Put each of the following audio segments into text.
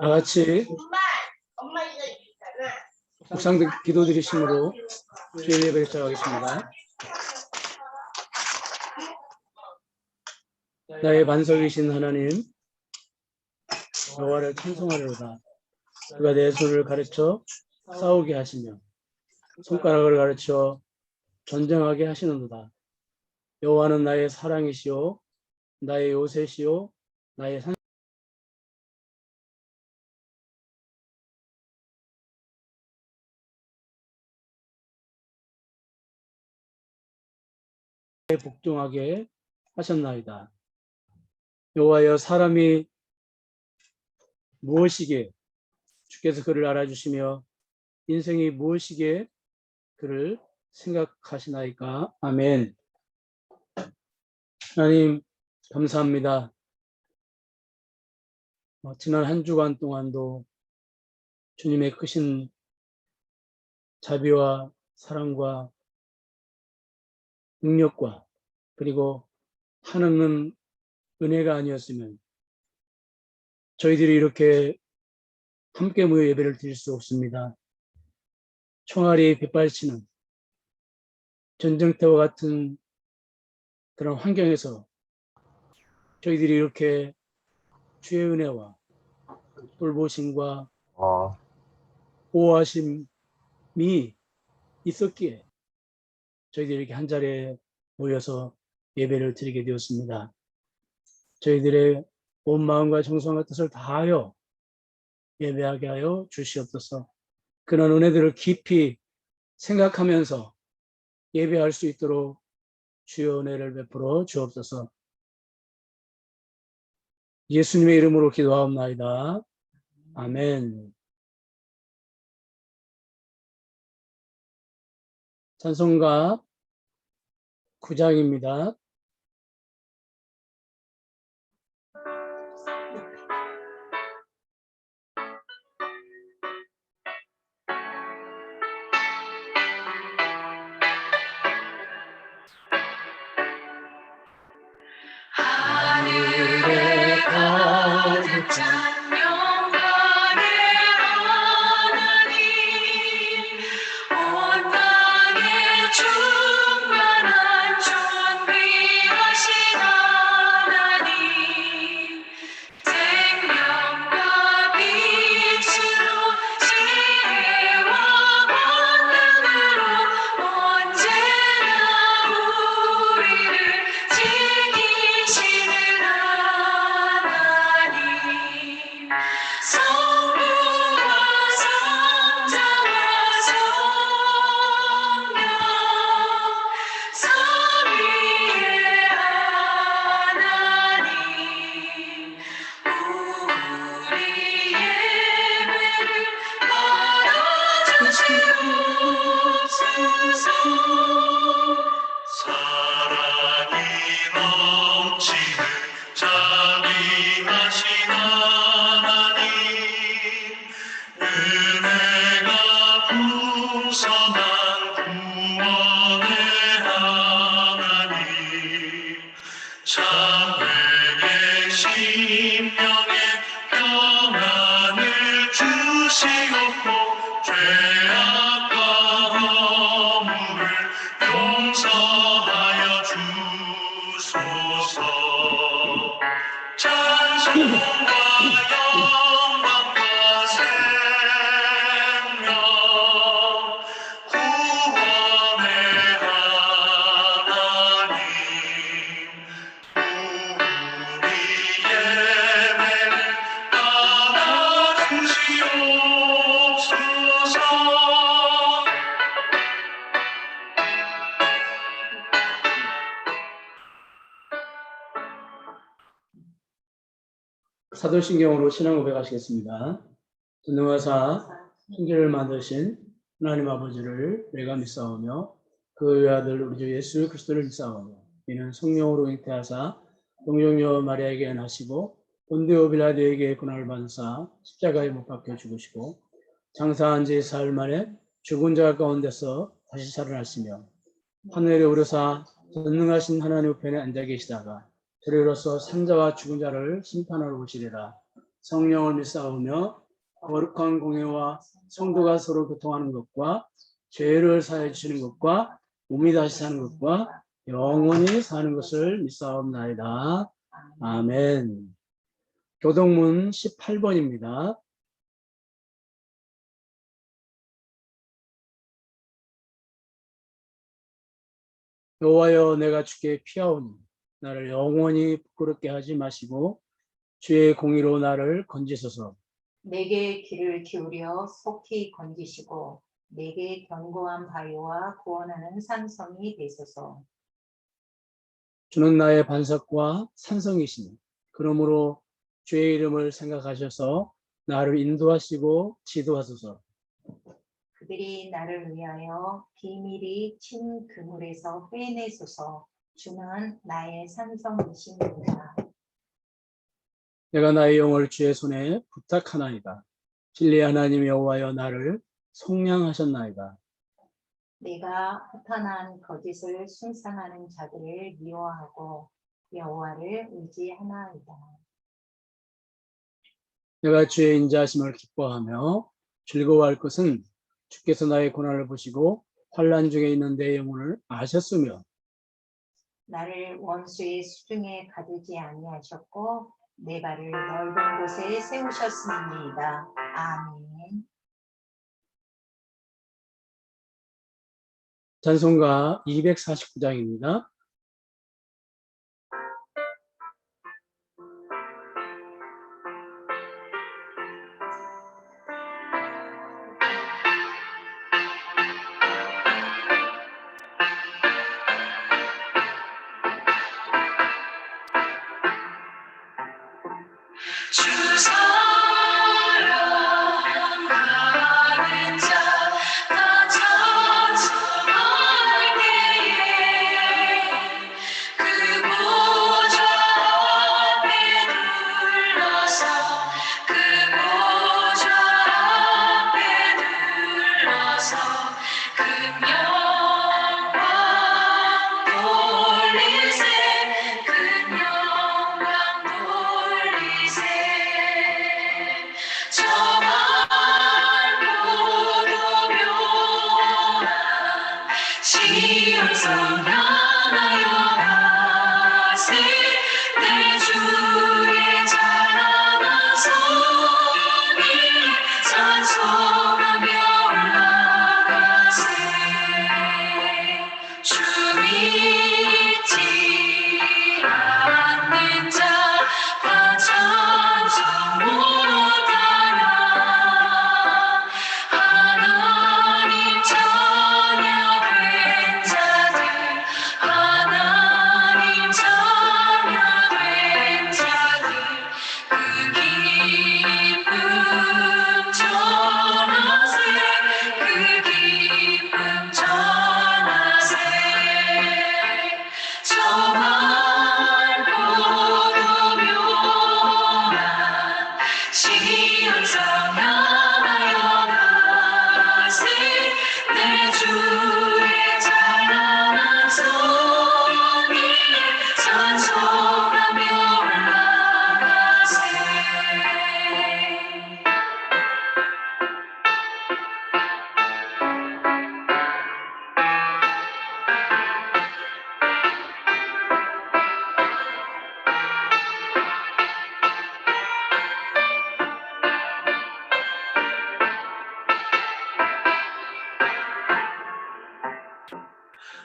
다 같이 묵상 기도 드리심으로 주일 예배를 시작하겠습니다. 나의 반석이신 하나님, 여호와를 찬송하려다. 그가 내 손을 가르쳐 싸우게 하시며 손가락을 가르쳐 전쟁하게 하시는도다. 여호와는 나의 사랑이시오, 나의 요새시오, 나의 산 복종하게 하셨나이다. 여호와여, 사람이 무엇이기에 주께서 그를 알아주시며 인생이 무엇이기에 그를 생각하시나이까. 아멘. 하나님 감사합니다. 지난 한 주간 동안도 주님의 크신 자비와 사랑과 능력과 그리고 한없는 은혜가 아니었으면 저희들이 이렇게 함께 모여 예배를 드릴 수 없습니다. 총알이 빗발치는 전쟁터와 같은 그런 환경에서 저희들이 이렇게 주의 은혜와 돌보심과 보호하심이 있었기에 저희들이 이렇게 한 자리에 모여서 예배를 드리게 되었습니다. 저희들의 온 마음과 정성과 뜻을 다하여 예배하게 하여 주시옵소서. 그런 은혜들을 깊이 생각하면서 예배할 수 있도록 주의 은혜를 베풀어 주옵소서. 예수님의 이름으로 기도하옵나이다. 아멘. 찬송가 9장입니다. 하늘에 가득 찬 영광의 하나님, 온 땅에 충만한 존귀하신 하나님, 생명과 빛으로 지혜와 권능으로 언제나 우리를 지키시는 하나님, 성부와 성자와 성령 삼위의 하나님, 우리 예배를 받아주시옵소서. 사랑이 넘치는 자비하신 하나님, 은혜가 풍성한 구원의 하나님, 참회의 심령에 평안을 주시옵고 죄악과 허물을 용서하여 주소서. 찬송과 영광과 생명 구원의 하나님, 우리 예배를 받아주시옵소서. 사도신경으로 신앙 고백하시겠습니다. 전능하사 천지를 만드신 하나님 아버지를 내가 믿사오며 그의 아들 우리 주 예수 그리스도를 믿사오며 이는 성령으로 잉태하사 동정녀 마리아에게 나시고 본디오 빌라도에게 고난을 받으사 십자가에 못 박혀 죽으시고 장사한 지 사흘 만에 죽은 자 가운데서 다시 살아나시며 하늘에 오르사 전능하신 하나님 우편에 앉아 계시다가 저리로서 산자와 죽은 자를 심판하러 오시리라. 성령을 믿사오며 거룩한 공예와 성도가 서로 교통하는 것과 죄를 사해 주시는 것과 몸이 다시 사는 것과 영원히 사는 것을 믿사옵나이다. 아멘. 교동문 18번입니다. 여호와여, 내가 주께 피하오니 나를 영원히 부끄럽게 하지 마시고 주의 공의로 나를 건지소서. 내게 귀를 기울여 속히 건지시고 내게 견고한 바위와 구원하는 산성이 되소서. 주는 나의 반석과 산성이시니 그러므로 주의 이름을 생각하셔서 나를 인도하시고 지도하소서. 그들이 나를 위하여 비밀이 친 그물에서 빼내소서. 주는 나의 산성이십니다. 내가 나의 영을 주의 손에 부탁하나이다. 진리의 하나님 여호와여, 나를 속량하셨나이다. 내가 허탄한 거짓을 숭상하는 자들을 미워하고 여호와를 의지하나이다. 내가 주의 인자하심을 기뻐하며 즐거워할 것은 주께서 나의 고난을 보시고 환난 중에 있는 내 영혼을 아셨으며 나를 원수의 수중에 가두지 아니하셨고 내 발을 넓은 곳에 세우셨습니다. 아멘. 찬송가 249장입니다. 주 사랑하는 자 다 찬송할 때에 그 보좌 앞에 둘러서 그 보좌 앞에 둘러서 그 영광 돌리세 그 영광 돌리세 저 맑고도 묘한 시온성 향하여 가세 내 주의 찬란한 손이 찬송하며 올라가세 주 믿지 않는 자 다 찬송 못하나 하나님 자녀된 자들 하나님 자녀된 자들 그 기쁨 전하세 그 기쁨 전하세 저 맑고도 묘한 시온성 향하여 가세 내 주의 찬란한 손이 찬송하며 올라가세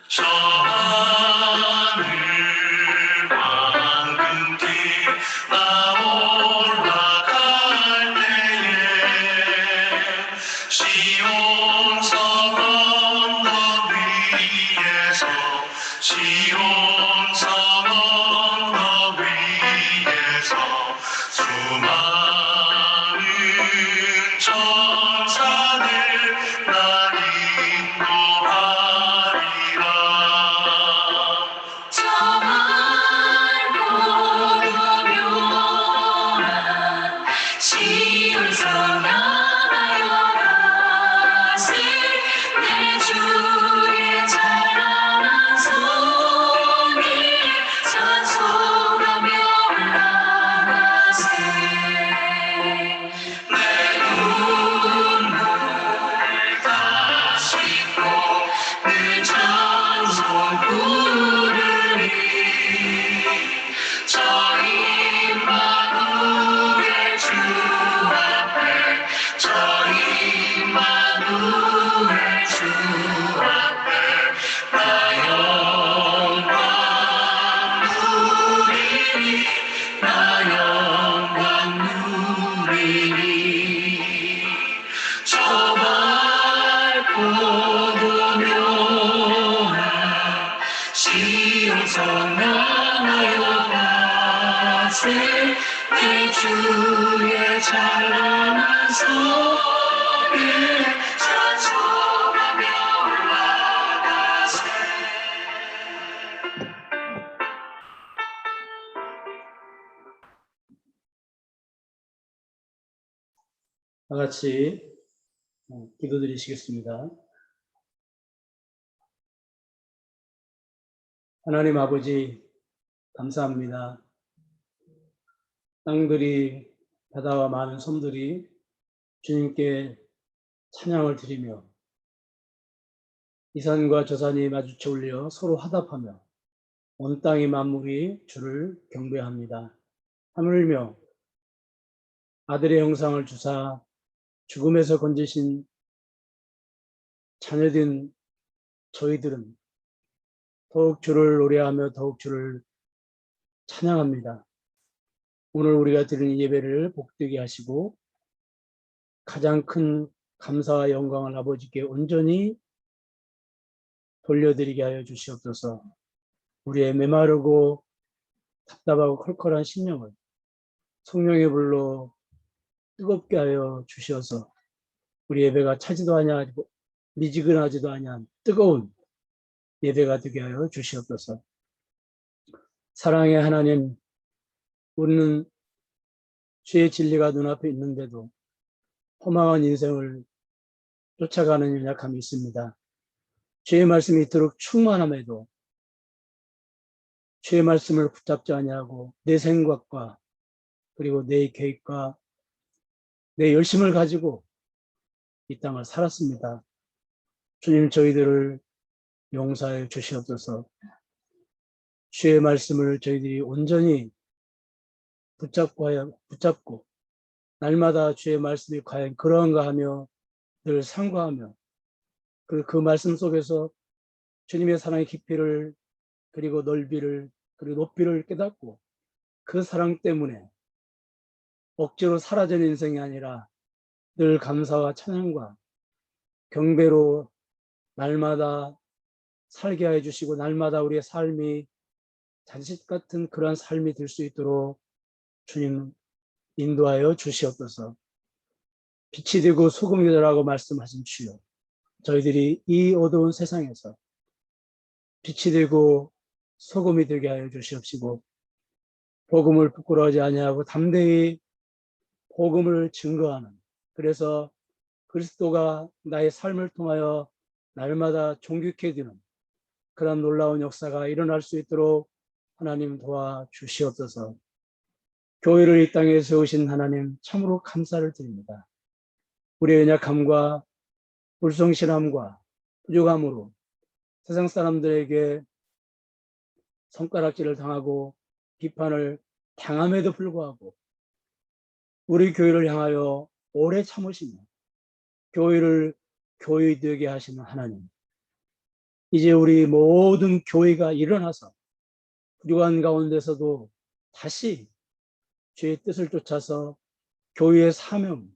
저 하늘 황금길 나 올라갈 때에 시온성 언덕 위에서 시온성 언덕 위에서 수많은 천사들 날 인도하리라. 저 거두며 시온성 나라여 가세 내 주의 찬란한 성에 찬송하며 올라가세. 다 같이 기도드리시겠습니다. 하나님 아버지, 감사합니다. 땅들이, 바다와 많은 섬들이 주님께 찬양을 드리며 이 산과 저 산이 마주쳐 올려 서로 화답하며 온 땅의 만물이 주를 경배합니다. 하물며 아들의 형상을 주사 죽음에서 건지신 자녀된 저희들은 더욱 주를 노래하며 더욱 주를 찬양합니다. 오늘 우리가 드리는 예배를 복되게 하시고 가장 큰 감사와 영광을 아버지께 온전히 돌려드리게 하여 주시옵소서. 우리의 메마르고 답답하고 컬컬한 심령을 성령의 불로 뜨겁게 하여 주시어서 우리 예배가 차지도 아니하고 미지근하지도 아니한 뜨거운 예배가 되게 하여 주시옵소서. 사랑의 하나님, 우리는 주의 진리가 눈앞에 있는데도 허망한 인생을 쫓아가는 연약함이 있습니다. 주의 말씀이 이토록 충만함에도 주의 말씀을 붙잡지 아니하고 내 생각과 그리고 내 계획과 내 열심을 가지고 이 땅을 살았습니다. 주님, 저희들을 용서해 주시옵소서. 주의 말씀을 저희들이 온전히 붙잡고 날마다 주의 말씀이 과연 그러한가 하며 늘 상고하며 그 말씀 속에서 주님의 사랑의 깊이를 그리고 넓이를 그리고 높이를 깨닫고 그 사랑 때문에 억지로 사라지는 인생이 아니라 늘 감사와 찬양과 경배로 날마다 살게 해 주시고 날마다 우리의 삶이 자식 같은 그러한 삶이 될 수 있도록 주님 인도하여 주시옵소서. 빛이 되고 소금이 되라고 말씀하신 주여, 저희들이 이 어두운 세상에서 빛이 되고 소금이 되게 하여 주시옵시고 복음을 부끄러워하지 아니하고 담대히 복음을 증거하는, 그래서 그리스도가 나의 삶을 통하여 날마다 존귀케 되는 그런 놀라운 역사가 일어날 수 있도록 하나님 도와주시옵소서. 교회를 이 땅에 세우신 하나님 참으로 감사를 드립니다. 우리의 연약함과 불성실함과 부족함으로 세상 사람들에게 손가락질을 당하고 비판을 당함에도 불구하고 우리 교회를 향하여 오래 참으시며 교회를 교회되게 하시는 하나님, 이제 우리 모든 교회가 일어나서 부족한 가운데서도 다시 주의 뜻을 쫓아서 교회의 사명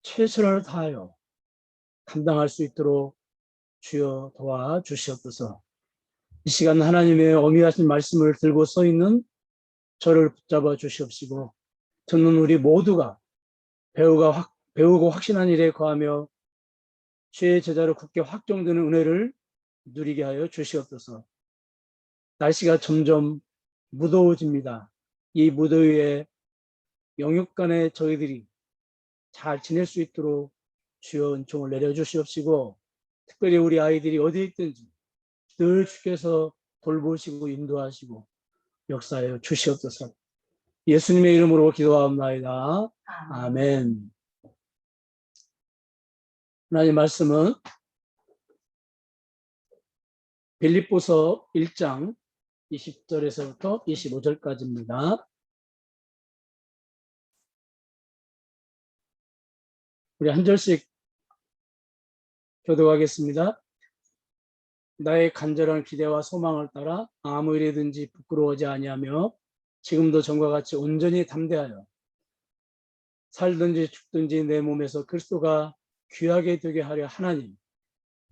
최선을 다하여 감당할 수 있도록 주여 도와주시옵소서. 이 시간 하나님의 어미하신 말씀을 들고 서 있는 저를 붙잡아 주시옵시고 듣는 우리 모두가 배우고 확신한 일에 거하며 주의 제자로 굳게 확정되는 은혜를 누리게 하여 주시옵소서. 날씨가 점점 무더워집니다. 이 무더위에 영육간에 저희들이 잘 지낼 수 있도록 주여 은총을 내려주시옵시고 특별히 우리 아이들이 어디에 있든지 늘 주께서 돌보시고 인도하시고 역사하여 주시옵소서. 예수님의 이름으로 기도하옵나이다. 아멘. 하나님 말씀은 빌립보서 1장 20절에서부터 25절까지입니다. 우리 한 절씩 교독하겠습니다. 나의 간절한 기대와 소망을 따라 아무 일이든지 부끄러워하지 아니하며 지금도 전과 같이 온전히 담대하여 살든지 죽든지 내 몸에서 그리스도가 귀하게 되게 하려 하나님.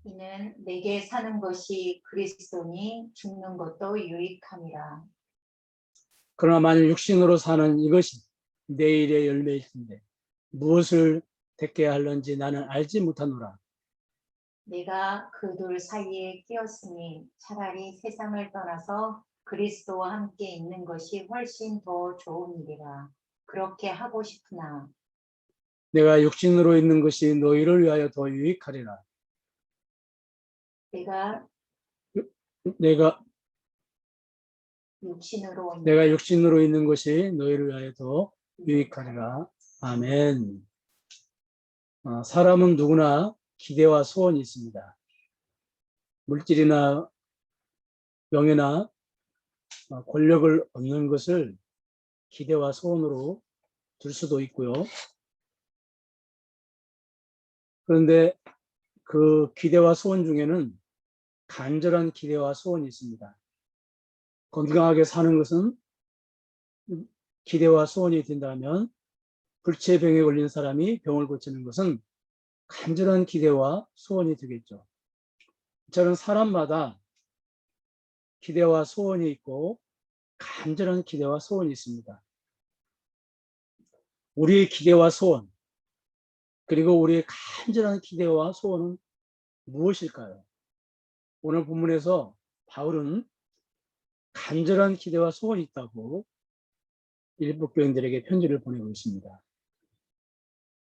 이는 내게 사는 것이 그리스도니 죽는 것도 유익함이라. 그러나 만일 육신으로 사는 이것이 내일의 열매일 텐데 무엇을 택해야 할런지 나는 알지 못하노라. 내가 그 둘 사이에 끼었으니 차라리 세상을 떠나서 그리스도와 함께 있는 것이 훨씬 더 좋은 일이라. 그렇게 하고 싶으나 내가 육신으로 있는 것이 너희를 위하여 더 유익하리라. 내가 내가 육신으로 육신으로 있는 것이 너희를 위하여 더 유익하리라. 아멘. 사람은 누구나 기대와 소원이 있습니다. 물질이나 명예나 권력을 얻는 것을 기대와 소원으로 둘 수도 있고요. 그런데 그 기대와 소원 중에는 간절한 기대와 소원이 있습니다. 건강하게 사는 것은 기대와 소원이 된다면 불치병에 걸린 사람이 병을 고치는 것은 간절한 기대와 소원이 되겠죠. 저는 사람마다 기대와 소원이 있고 간절한 기대와 소원이 있습니다. 우리의 기대와 소원, 그리고 우리의 간절한 기대와 소원은 무엇일까요? 오늘 본문에서 바울은 간절한 기대와 소원이 있다고 일부 교인들에게 편지를 보내고 있습니다.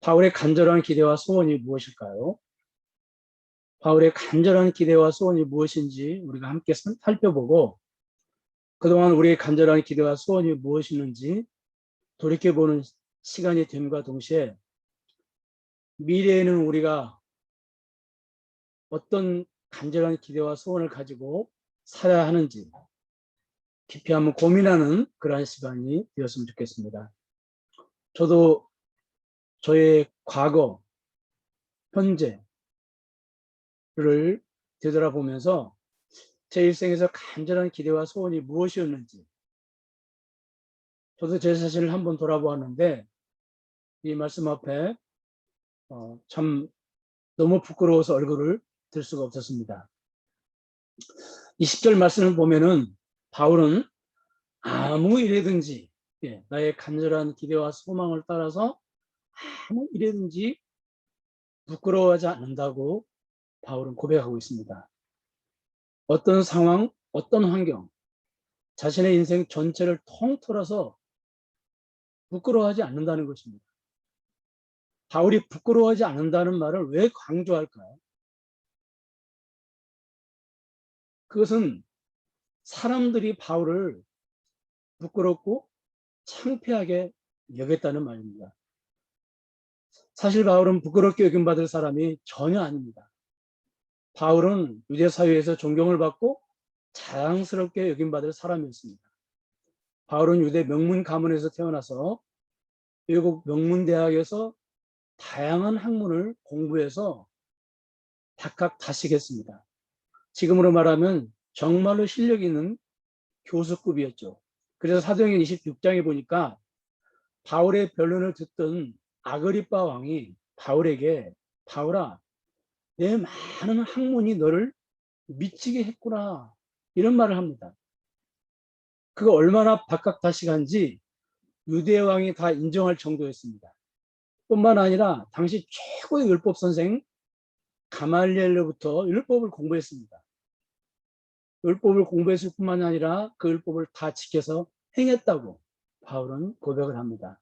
바울의 간절한 기대와 소원이 무엇일까요? 바울의 간절한 기대와 소원이 무엇인지 우리가 함께 살펴보고 그동안 우리의 간절한 기대와 소원이 무엇이었는지 돌이켜보는 시간이 됨과 동시에 미래에는 우리가 어떤 간절한 기대와 소원을 가지고 살아야 하는지 깊이 한번 고민하는 그러한 시간이 되었으면 좋겠습니다. 저도 저의 과거, 현재를 되돌아보면서 제 일생에서 간절한 기대와 소원이 무엇이었는지 저도 제 자신을 한번 돌아보았는데 이 말씀 앞에 참 너무 부끄러워서 얼굴을 들 수가 없었습니다. 20절 말씀을 보면은 바울은 아무 일이든지 나의 간절한 기대와 소망을 따라서 아무 일이든지 부끄러워하지 않는다고 바울은 고백하고 있습니다. 어떤 상황, 어떤 환경, 자신의 인생 전체를 통틀어서 부끄러워하지 않는다는 것입니다. 바울이 부끄러워하지 않는다는 말을 왜 강조할까요? 그것은 사람들이 바울을 부끄럽고 창피하게 여겼다는 말입니다. 사실 바울은 부끄럽게 여김받을 사람이 전혀 아닙니다. 바울은 유대 사회에서 존경을 받고 자랑스럽게 여김받을 사람이었습니다. 바울은 유대 명문 가문에서 태어나서 외국 명문대학에서 다양한 학문을 공부해서 닥학다식했습니다. 지금으로 말하면 정말로 실력 있는 교수급이었죠. 그래서 사도행전 26장에 보니까 바울의 변론을 듣던 아그리빠 왕이 바울에게 바울아, 내 많은 학문이 너를 미치게 했구나 이런 말을 합니다. 그거 얼마나 박학다식한지 유대 왕이 다 인정할 정도였습니다. 뿐만 아니라 당시 최고의 율법 선생 가말리엘로부터 율법을 공부했습니다. 율법을 공부했을 뿐만 아니라 그 율법을 다 지켜서 행했다고 바울은 고백을 합니다.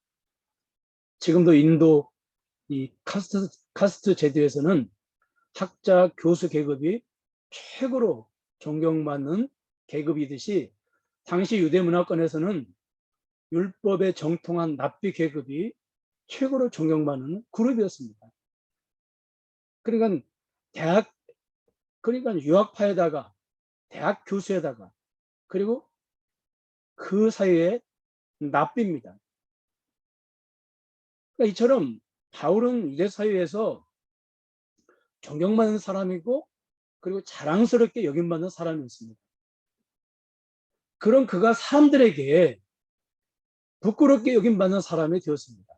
지금도 인도 이 카스트 제도에서는 학자, 교수 계급이 최고로 존경받는 계급이듯이 당시 유대 문화권에서는 율법에 정통한 납비 계급이 최고로 존경받는 그룹이었습니다. 그러니까 유학파에다가 대학 교수에다가 그리고 그 사이에 납비입니다. 그러니까 이처럼 바울은 유대 사회에서 존경받는 사람이고 그리고 자랑스럽게 여김받는 사람이었습니다. 그런 그가 사람들에게 부끄럽게 여김받는 사람이 되었습니다.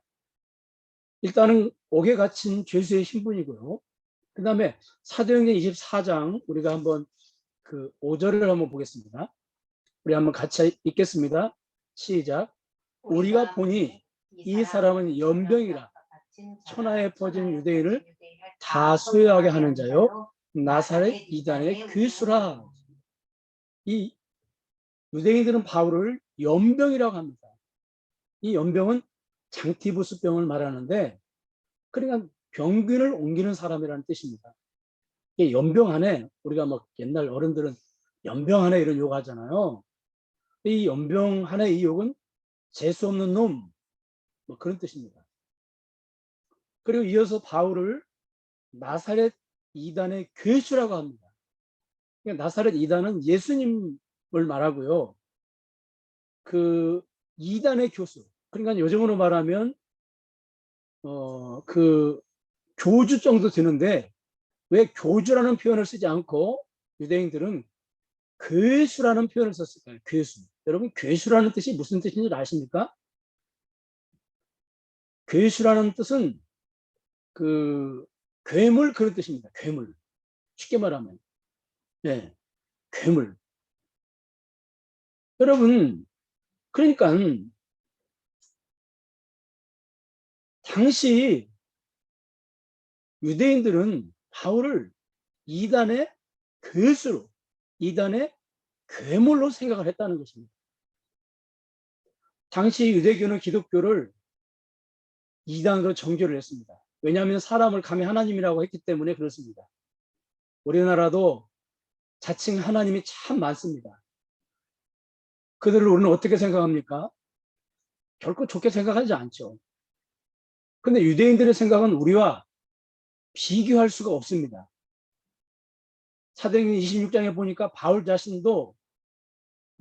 일단은 옥에 갇힌 죄수의 신분이고요. 그 다음에 사도행전 24장 우리가 한번 그 5절을 한번 보겠습니다. 우리 한번 같이 읽겠습니다. 시작. 우리가 보니 이 사람은 연병이라 천하에 퍼진 유대인을 다 소유하게 하는 자요 나사렛 이단의 괴수라. 이 유대인들은 바울을 연병이라고 합니다. 이 연병은 장티부스병을 말하는데 그러니까 병균을 옮기는 사람이라는 뜻입니다. 이 연병 안에 우리가 막 옛날 어른들은 연병 안에 이런 욕 하잖아요. 이 연병 안에 이 욕은 재수 없는 놈, 뭐 그런 뜻입니다. 그리고 이어서 바울을 나사렛 이단의 괴수라고 합니다. 그러니까 나사렛 이단은 예수님을 말하고요. 그 이단의 교수, 그러니까 요즘으로 말하면 그 교주 정도 되는데 왜 교주라는 표현을 쓰지 않고 유대인들은 괴수라는 표현을 썼을까요? 괴수. 여러분 괴수라는 뜻이 무슨 뜻인지 아십니까? 괴수라는 뜻은 그 괴물 그런 뜻입니다. 괴물. 쉽게 말하면. 네, 괴물. 여러분 그러니까 당시 유대인들은 바울을 이단의 괴수로, 이단의 괴물로 생각을 했다는 것입니다. 당시 유대교는 기독교를 이단으로 정죄를 했습니다. 왜냐하면 사람을 감히 하나님이라고 했기 때문에 그렇습니다. 우리나라도 자칭 하나님이 참 많습니다. 그들을 우리는 어떻게 생각합니까? 결코 좋게 생각하지 않죠. 근데 유대인들의 생각은 우리와 비교할 수가 없습니다. 사도행전 26장에 보니까 바울 자신도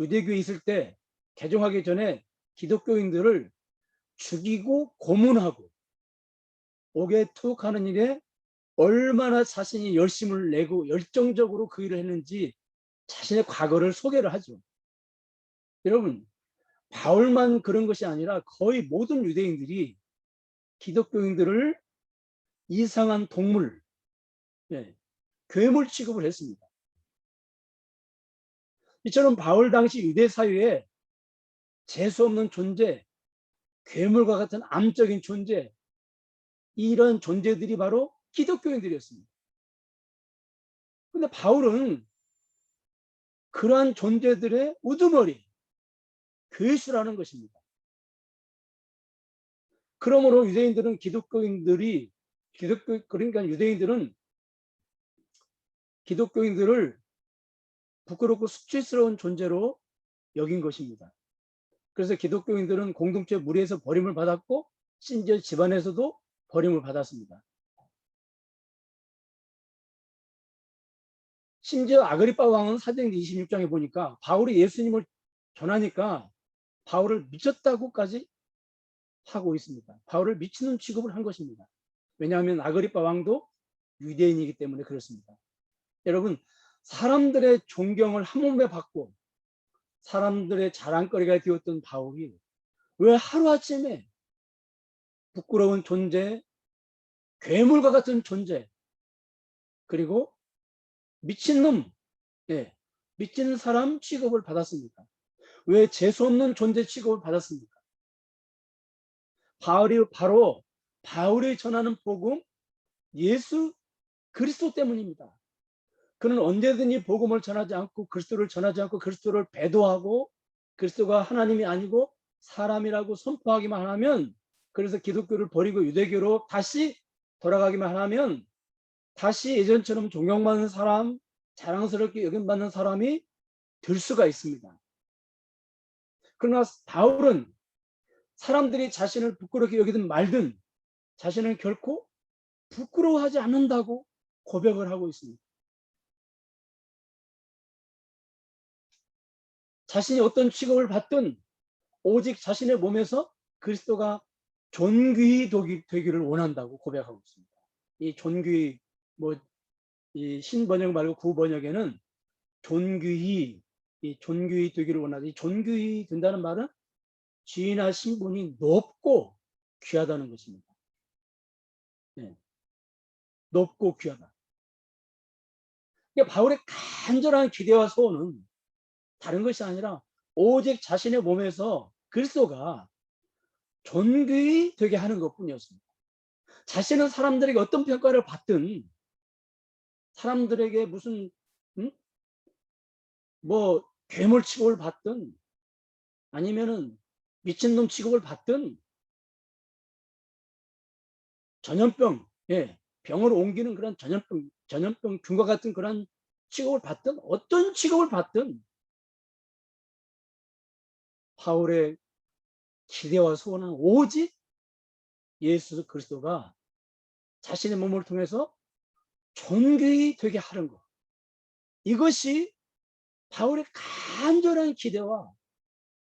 유대교에 있을 때 개종하기 전에 기독교인들을 죽이고 고문하고 옥에 투옥하는 일에 얼마나 자신이 열심을 내고 열정적으로 그 일을 했는지 자신의 과거를 소개를 하죠. 여러분 바울만 그런 것이 아니라 거의 모든 유대인들이 기독교인들을 이상한 동물, 괴물 취급을 했습니다. 이처럼 바울 당시 유대 사회에 재수 없는 존재, 괴물과 같은 암적인 존재, 이런 존재들이 바로 기독교인들이었습니다. 근데 바울은 그러한 존재들의 우두머리, 괴수라는 것입니다. 그러므로 유대인들은 그러니까 유대인들은 기독교인들을 부끄럽고 수치스러운 존재로 여긴 것입니다. 그래서 기독교인들은 공동체 무리에서 버림을 받았고 심지어 집안에서도 버림을 받았습니다. 심지어 아그리빠 왕은 사도행전 26장에 보니까 바울이 예수님을 전하니까 바울을 미쳤다고까지 하고 있습니다. 바울을 미치는 취급을 한 것입니다. 왜냐하면 아그리빠 왕도 유대인이기 때문에 그렇습니다. 여러분 사람들의 존경을 한 몸에 받고 사람들의 자랑거리가 되었던 바울이 왜 하루아침에 부끄러운 존재, 괴물과 같은 존재, 그리고 미친놈, 미친 사람 취급을 받았습니까? 왜 재수없는 존재 취급을 받았습니까? 바로 바울이 전하는 복음, 예수 그리스도 때문입니다. 그는 언제든지 복음을 전하지 않고 그리스도를 전하지 않고 그리스도를 배도하고 그리스도가 하나님이 아니고 사람이라고 선포하기만 하면, 그래서 기독교를 버리고 유대교로 다시 돌아가기만 하면 다시 예전처럼 존경받는 사람, 자랑스럽게 여김받는 사람이 될 수가 있습니다. 그러나 바울은 사람들이 자신을 부끄럽게 여기든 말든 자신을 결코 부끄러워하지 않는다고 고백을 하고 있습니다. 자신이 어떤 취급을 받든 오직 자신의 몸에서 그리스도가 존귀히 되기를 원한다고 고백하고 있습니다. 이 존귀, 이 신번역 말고 구번역에는 존귀히 되기를 원한다. 이 존귀히 된다는 말은 지위나 신분이 높고 귀하다는 것입니다. 높고 귀하다. 그러니까 바울의 간절한 기대와 소원은 다른 것이 아니라 오직 자신의 몸에서 그리스도가 존귀히 되게 하는 것뿐이었습니다. 자신은 사람들에게 어떤 평가를 받든, 사람들에게 무슨 뭐 괴물 취급을 받든 아니면은 미친놈 취급을 받든 전염병, 병을 옮기는 그런 전염병균과 같은 그런 취급을 받든 어떤 취급을 받든 바울의 기대와 소원은 오직 예수 그리스도가 자신의 몸을 통해서 존귀히 되게 하는 것. 이것이 바울의 간절한 기대와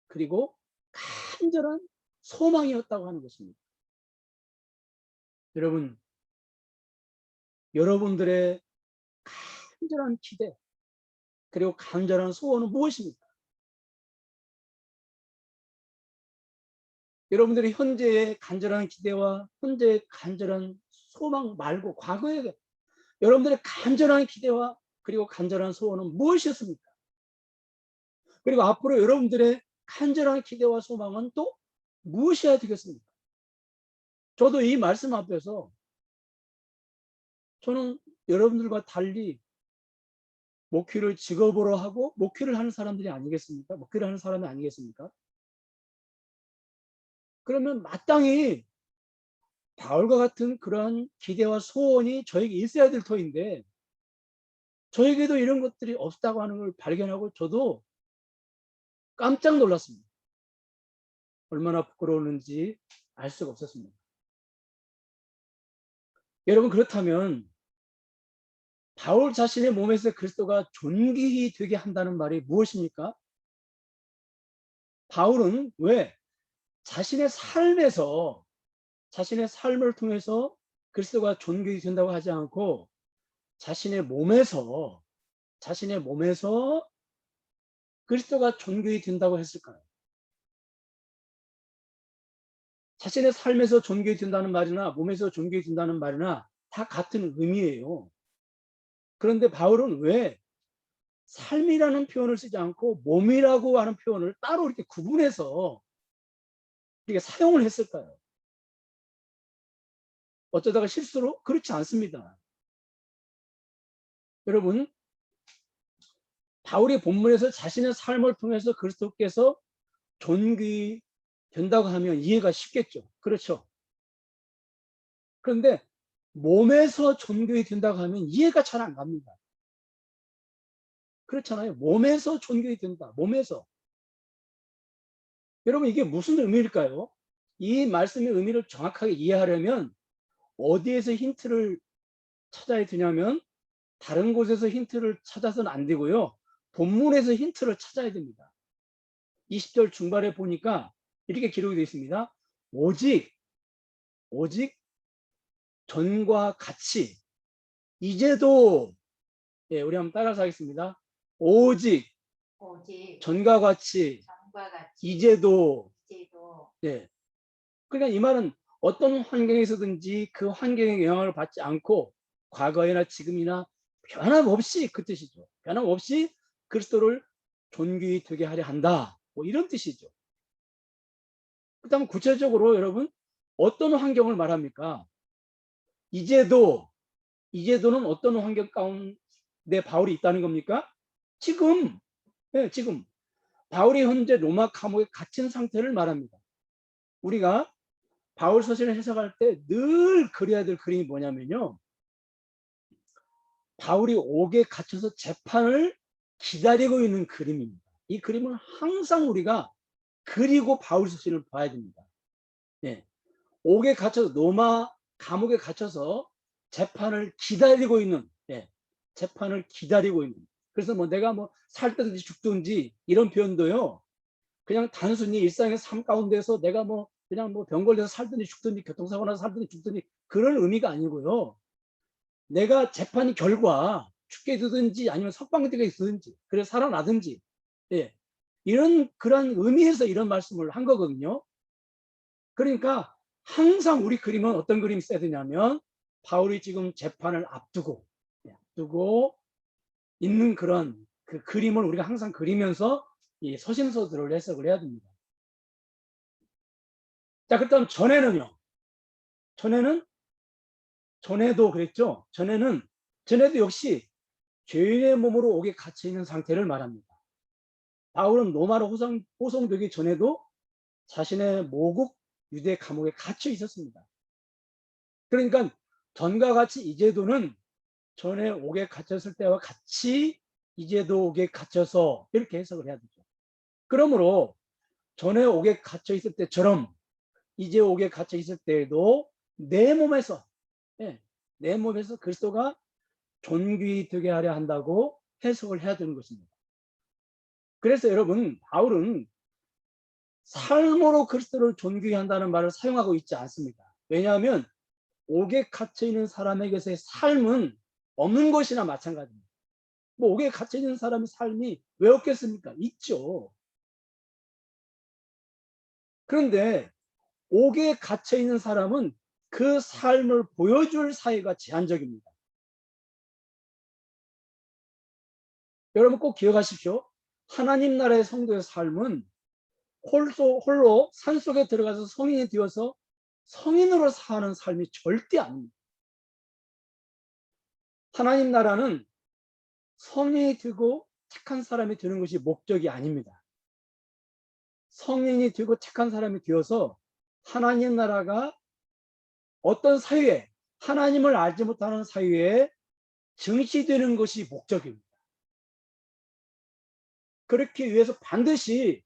그리고 간절한 소망이었다고 하는 것입니다. 여러분, 여러분들의 간절한 기대 그리고 간절한 소원은 무엇입니까? 여러분들의 현재의 간절한 기대와 현재의 간절한 소망 말고 과거에 여러분들의 간절한 기대와 그리고 간절한 소원은 무엇이었습니까? 그리고 앞으로 여러분들의 간절한 기대와 소망은 또 무엇이어야 되겠습니까? 저도 이 말씀 앞에서 저는 여러분들과 달리 목회를 직업으로 하고 목회를 하는 사람들이 아니겠습니까? 목회를 하는 사람이 아니겠습니까? 그러면 마땅히 바울과 같은 그러한 기대와 소원이 저에게 있어야 될 터인데 저에게도 이런 것들이 없다고 하는 걸 발견하고 저도 깜짝 놀랐습니다. 얼마나 부끄러웠는지 알 수가 없었습니다. 여러분, 그렇다면 바울 자신의 몸에서 그리스도가 존귀히 되게 한다는 말이 무엇입니까? 바울은 왜 자신의 삶에서 자신의 삶을 통해서 그리스도가 존귀히 된다고 하지 않고 자신의 몸에서 그리스도가 존귀히 된다고 했을까요? 자신의 삶에서 존귀히 된다는 말이나 몸에서 존귀히 된다는 말이나 다 같은 의미예요. 그런데 바울은 왜 삶이라는 표현을 쓰지 않고 몸이라고 하는 표현을 따로 이렇게 구분해서 이렇게 사용을 했을까요? 어쩌다가 실수로? 그렇지 않습니다. 여러분, 바울이 본문에서 자신의 삶을 통해서 그리스도께서 존귀 된다고 하면 이해가 쉽겠죠. 그렇죠. 그런데 몸에서 존귀 된다고 하면 이해가 잘 안 갑니다. 그렇잖아요. 몸에서 존귀 된다. 몸에서. 여러분, 이게 무슨 의미일까요? 이 말씀의 의미를 정확하게 이해하려면 어디에서 힌트를 찾아야 되냐면 다른 곳에서 힌트를 찾아서는 안 되고요. 본문에서 힌트를 찾아야 됩니다. 20절 중반에 보니까 이렇게 기록이 되어 있습니다. 오직 전과 같이 이제도, 우리 한번 따라서 하겠습니다. 오직 전과 같이 이제도. 그러니까 이 말은 어떤 환경에서든지 그 환경의 영향을 받지 않고 과거에나 지금이나 변함없이, 그 뜻이죠. 변함없이 그리스도를 존귀히 되게 하려 한다. 뭐 이런 뜻이죠. 그다음 구체적으로 여러분 어떤 환경을 말합니까? 이제도는 어떤 환경 가운데 바울이 있다는 겁니까? 지금 바울이 현재 로마 감옥에 갇힌 상태를 말합니다. 우리가 바울 서신을 해석할 때 늘 그려야 될 그림이 뭐냐면요, 바울이 옥에 갇혀서 재판을 기다리고 있는 그림입니다. 이 그림은 항상 우리가 그리고 바울 서신을 봐야 됩니다. 옥에 갇혀서, 로마 감옥에 갇혀서 재판을 기다리고 있는, 그래서 뭐 내가 뭐 살든지 죽든지 이런 표현도요, 그냥 단순히 일상의 삶 가운데서 내가 뭐 그냥 뭐 병 걸려서 살든지 죽든지 교통사고 나서 살든지 죽든지 그런 의미가 아니고요, 내가 재판 결과 죽게 되든지 아니면 석방되게 되든지 그래서 살아나든지, 이런 그런 의미에서 이런 말씀을 한 거거든요. 그러니까 항상 우리 그림은 어떤 그림이 있어야 되냐면 바울이 지금 재판을 앞두고 있는 그런 그 그림을 우리가 항상 그리면서 이 서신서들을 해석을 해야 됩니다. 자, 그렇다면 전에는요. 전에도 그랬죠. 전에도 역시 죄인의 몸으로 옥에 갇혀 있는 상태를 말합니다. 바울은 로마로 호송되기 전에도 자신의 모국 유대 감옥에 갇혀 있었습니다. 그러니까 전과 같이 이제도는 전에 옥에 갇혔을 때와 같이 이제도 옥에 갇혀서 이렇게 해석을 해야 되죠. 그러므로 전에 옥에 갇혀 있을 때처럼 이제 옥에 갇혀 있을 때에도 내 몸에서 그리스도가 존귀 되게 하려 한다고 해석을 해야 되는 것입니다. 그래서 여러분, 바울은 삶으로 그리스도를 존귀히 한다는 말을 사용하고 있지 않습니다. 왜냐하면 옥에 갇혀 있는 사람에게서의 삶은 없는 것이나 마찬가지입니다. 뭐 옥에 갇혀 있는 사람의 삶이 왜 없겠습니까? 있죠. 그런데 옥에 갇혀 있는 사람은 그 삶을 보여줄 사회가 제한적입니다. 여러분 꼭 기억하십시오. 하나님 나라의 성도의 삶은 홀로 산속에 들어가서 성인이 되어서 성인으로 사는 삶이 절대 아닙니다. 하나님 나라는 성인이 되고 착한 사람이 되는 것이 목적이 아닙니다. 성인이 되고 착한 사람이 되어서 하나님 나라가 어떤 사회에, 하나님을 알지 못하는 사회에 증시되는 것이 목적입니다. 그렇기 위해서 반드시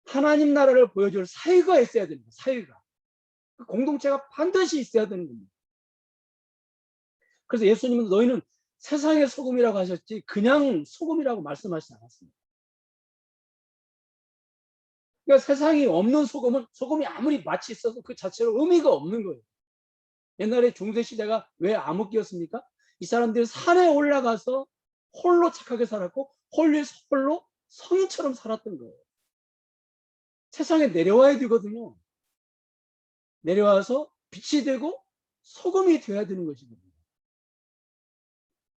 하나님 나라를 보여줄 사회가 있어야 됩니다. 사회가. 그 공동체가 반드시 있어야 되는 겁니다. 그래서 예수님은 너희는 세상의 소금이라고 하셨지 그냥 소금이라고 말씀하시지 않았습니다. 그러니까 세상이 없는 소금이 아무리 맛이 있어도 그 자체로 의미가 없는 거예요. 옛날에 중세시대가 왜 암흑기였습니까? 이 사람들이 산에 올라가서 홀로 착하게 살았고 홀로 성인처럼 살았던 거예요. 세상에 내려와야 되거든요. 내려와서 빛이 되고 소금이 되어야 되는 것입니다.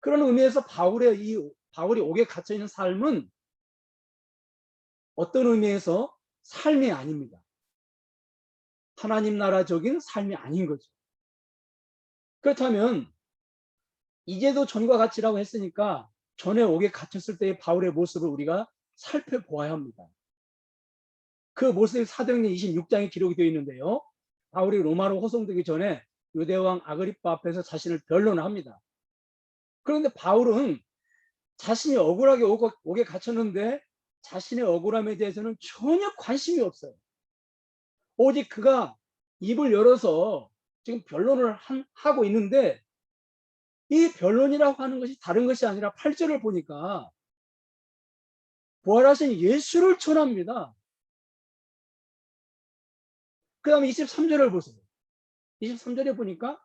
그런 의미에서 바울이 옥에 갇혀 있는 삶은 어떤 의미에서 삶이 아닙니다. 하나님 나라적인 삶이 아닌 거죠. 그렇다면 이제도 전과 같이라고 했으니까 전에 옥에 갇혔을 때의 바울의 모습을 우리가 살펴보아야 합니다. 그 모습이 사도행전 26장에 기록이 되어 있는데요. 바울이 로마로 호송되기 전에 유대왕 아그리파 앞에서 자신을 변론합니다. 그런데 바울은 자신이 억울하게 옥에 갇혔는데 자신의 억울함에 대해서는 전혀 관심이 없어요. 오직 그가 입을 열어서 지금 변론을 하고 있는데 이 변론이라고 하는 것이 다른 것이 아니라 8절을 보니까 부활하신 예수를 전합니다. 그 다음에 23절을 보세요. 23절에 보니까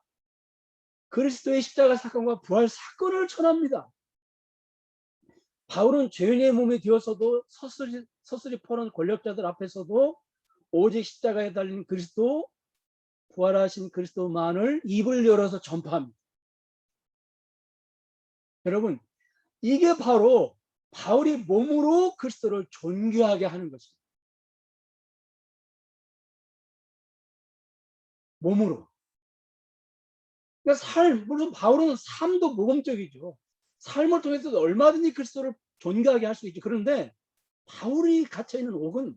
그리스도의 십자가 사건과 부활 사건을 전합니다. 바울은 죄인의 몸이 되어서도 서슬이 퍼는 권력자들 앞에서도 오직 십자가에 달린 그리스도, 부활하신 그리스도만을 입을 열어서 전파합니다. 여러분, 이게 바로 바울이 몸으로 그리스도를 존귀하게 하는 것입니다. 몸으로. 그러니까 물론 바울은 삶도 모범적이죠. 삶을 통해서도 얼마든지 그리스도를 존귀하게 할 수 있죠. 그런데 바울이 갇혀있는 옥은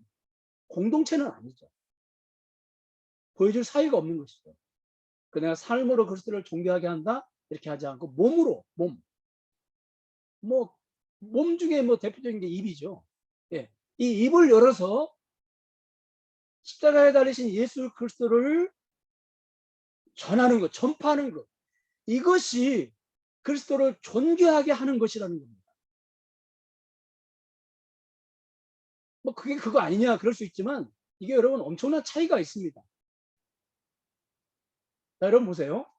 공동체는 아니죠. 보여줄 사이가 없는 것이죠. 내가 삶으로 그리스도를 존귀하게 한다? 이렇게 하지 않고 몸으로, 몸 중에 대표적인 게 입이죠. 예. 이 입을 열어서 십자가에 달리신 예수 그리스도를 전하는 것, 전파하는 것. 이것이 그리스도를 존귀하게 하는 것이라는 겁니다. 그게 그거 아니냐 그럴 수 있지만 이게 여러분 엄청난 차이가 있습니다. 자, 여러분 보세요.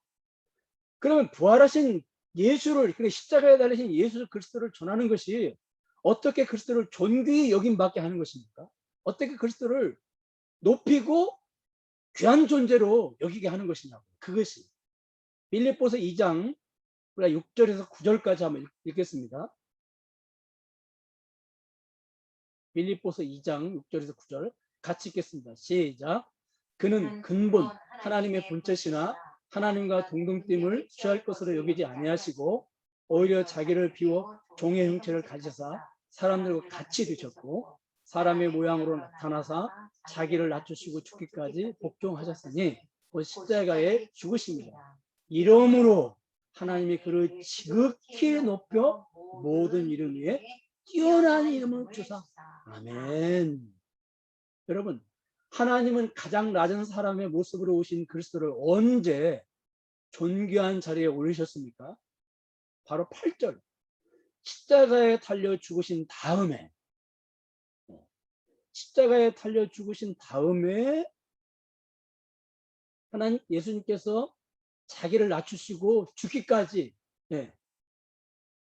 그러면 부활하신 예수를, 십자가에 달리신 예수 그리스도를 전하는 것이 어떻게 그리스도를 존귀히 여김받게 하는 것입니까? 어떻게 그리스도를 높이고 귀한 존재로 여기게 하는 것이냐고. 그것이 빌립보서 2장 우리가 6절에서 9절까지 한번 읽겠습니다. 빌립보서 2장 6절에서 9절 같이 읽겠습니다. 시작. 그는 근본 하나님의 본체시나 하나님과 동등됨을 취할 것으로 여기지 아니하시고 오히려 자기를 비워 종의 형체를 가지사 사람들과 같이 되셨고 사람의 모양으로 나타나사 자기를 낮추시고 죽기까지 복종하셨으니 곧 십자가에 죽으십니다. 이러므로 하나님이 그를 지극히 높여 모든 이름 위에 뛰어난 이름을 주사. 아멘. 여러분, 하나님은 가장 낮은 사람의 모습으로 오신 그리스도를 언제 존귀한 자리에 올리셨습니까? 바로 8절. 십자가에 달려 죽으신 다음에 하나님 예수님께서 자기를 낮추시고 죽기까지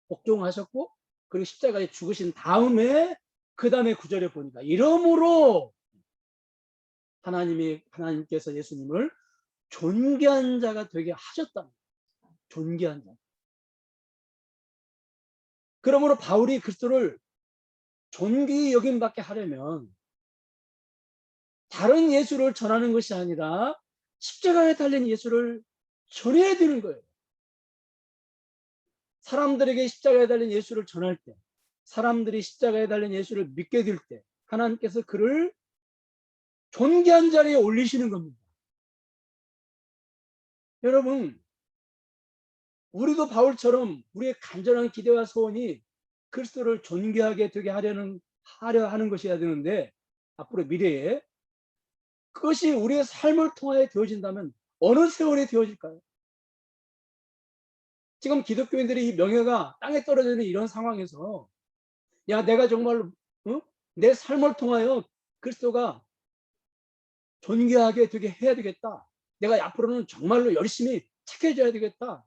복종하셨고 그리고 십자가에 죽으신 다음에 그 다음에 9절에 보니까 이러므로 하나님께서 예수님을 존귀한 자가 되게 하셨다. 존귀한 자. 그러므로 바울이 그리스도를 존귀 여김받게 하려면 다른 예수를 전하는 것이 아니라 십자가에 달린 예수를 전해야 되는 거예요. 사람들에게 십자가에 달린 예수를 전할 때, 사람들이 십자가에 달린 예수를 믿게 될 때 하나님께서 그를 존귀한 자리에 올리시는 겁니다. 여러분, 우리도 바울처럼 우리의 간절한 기대와 소원이 그리스도를 존귀하게 되게 하려 하는 것이어야 되는데 앞으로 미래에 그것이 우리의 삶을 통하여 되어진다면 어느 세월에 되어질까요? 지금 기독교인들의 이 명예가 땅에 떨어지는 이런 상황에서 야, 내가 정말로 내 삶을 통하여 그리스도가 존귀하게 되게 해야 되겠다. 내가 앞으로는 정말로 열심히 착해져야 되겠다.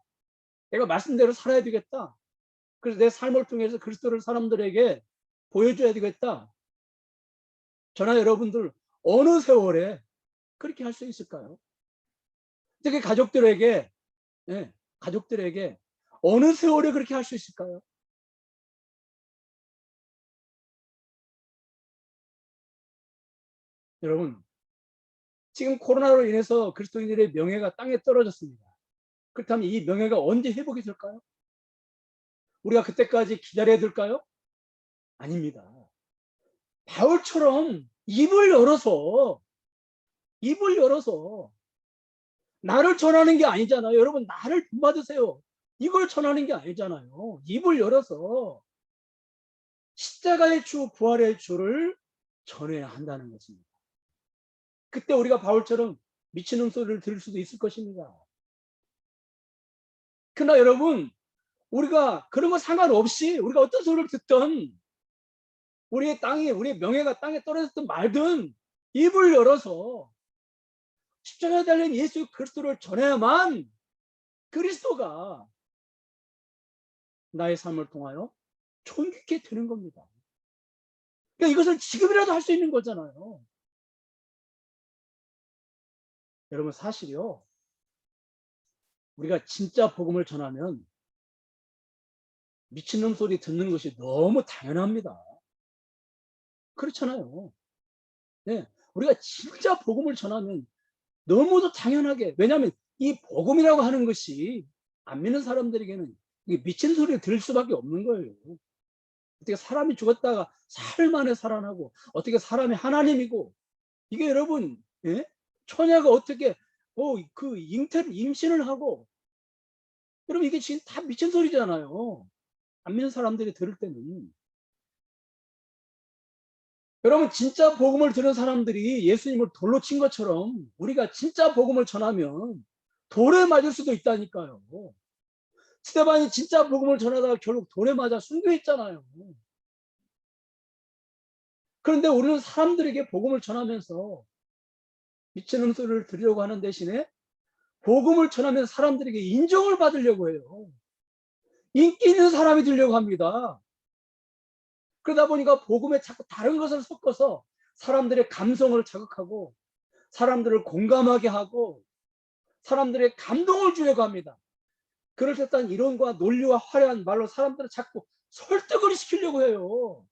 내가 말씀대로 살아야 되겠다. 그래서 내 삶을 통해서 그리스도를 사람들에게 보여줘야 되겠다. 저나 여러분들 어느 세월에 그렇게 할 수 있을까요? 특히 가족들에게 어느 세월에 그렇게 할 수 있을까요? 여러분, 지금 코로나로 인해서 그리스도인들의 명예가 땅에 떨어졌습니다. 그렇다면 이 명예가 언제 회복이 될까요? 우리가 그때까지 기다려야 될까요? 아닙니다. 바울처럼 입을 열어서 나를 전하는 게 아니잖아요. 여러분, 나를 본받으세요. 이걸 전하는 게 아니잖아요. 입을 열어서 십자가의 주, 부활의 주를 전해야 한다는 것입니다. 그때 우리가 바울처럼 미치는 소리를 들을 수도 있을 것입니다. 그러나 여러분, 우리가 그런 거 상관없이 우리가 어떤 소리를 듣든 우리의 명예가 땅에 떨어졌든 말든 입을 열어서 십자가에 달린 예수 그리스도를 전해야만 그리스도가 나의 삶을 통하여 존귀케 되는 겁니다. 그러니까 이것을 지금이라도 할 수 있는 거잖아요. 여러분, 사실이요, 우리가 진짜 복음을 전하면 미친놈 소리 듣는 것이 너무 당연합니다. 그렇잖아요. 네, 우리가 진짜 복음을 전하면 너무도 당연하게, 왜냐하면 이 복음이라고 하는 것이 안 믿는 사람들에게는 미친 소리를 들을 수밖에 없는 거예요. 어떻게 사람이 죽었다가 사흘 만에 살아나고, 어떻게 사람이 하나님이고, 이게 여러분, 처녀가 어떻게 그 임신을 하고, 여러분 이게 지금 다 미친 소리잖아요. 안 믿는 사람들이 들을 때는. 여러분, 진짜 복음을 들은 사람들이 예수님을 돌로 친 것처럼 우리가 진짜 복음을 전하면 돌에 맞을 수도 있다니까요. 스데반이 진짜 복음을 전하다가 결국 돌에 맞아 순교했잖아요. 그런데 우리는 사람들에게 복음을 전하면서 미치는 소리를 들으려고 하는 대신에 복음을 전하면 사람들에게 인정을 받으려고 해요. 인기 있는 사람이 되려고 합니다. 그러다 보니까 복음에 자꾸 다른 것을 섞어서 사람들의 감성을 자극하고 사람들을 공감하게 하고 사람들의 감동을 주려고 합니다. 그럴 때 어떤 이론과 논리와 화려한 말로 사람들을 자꾸 설득을 시키려고 해요.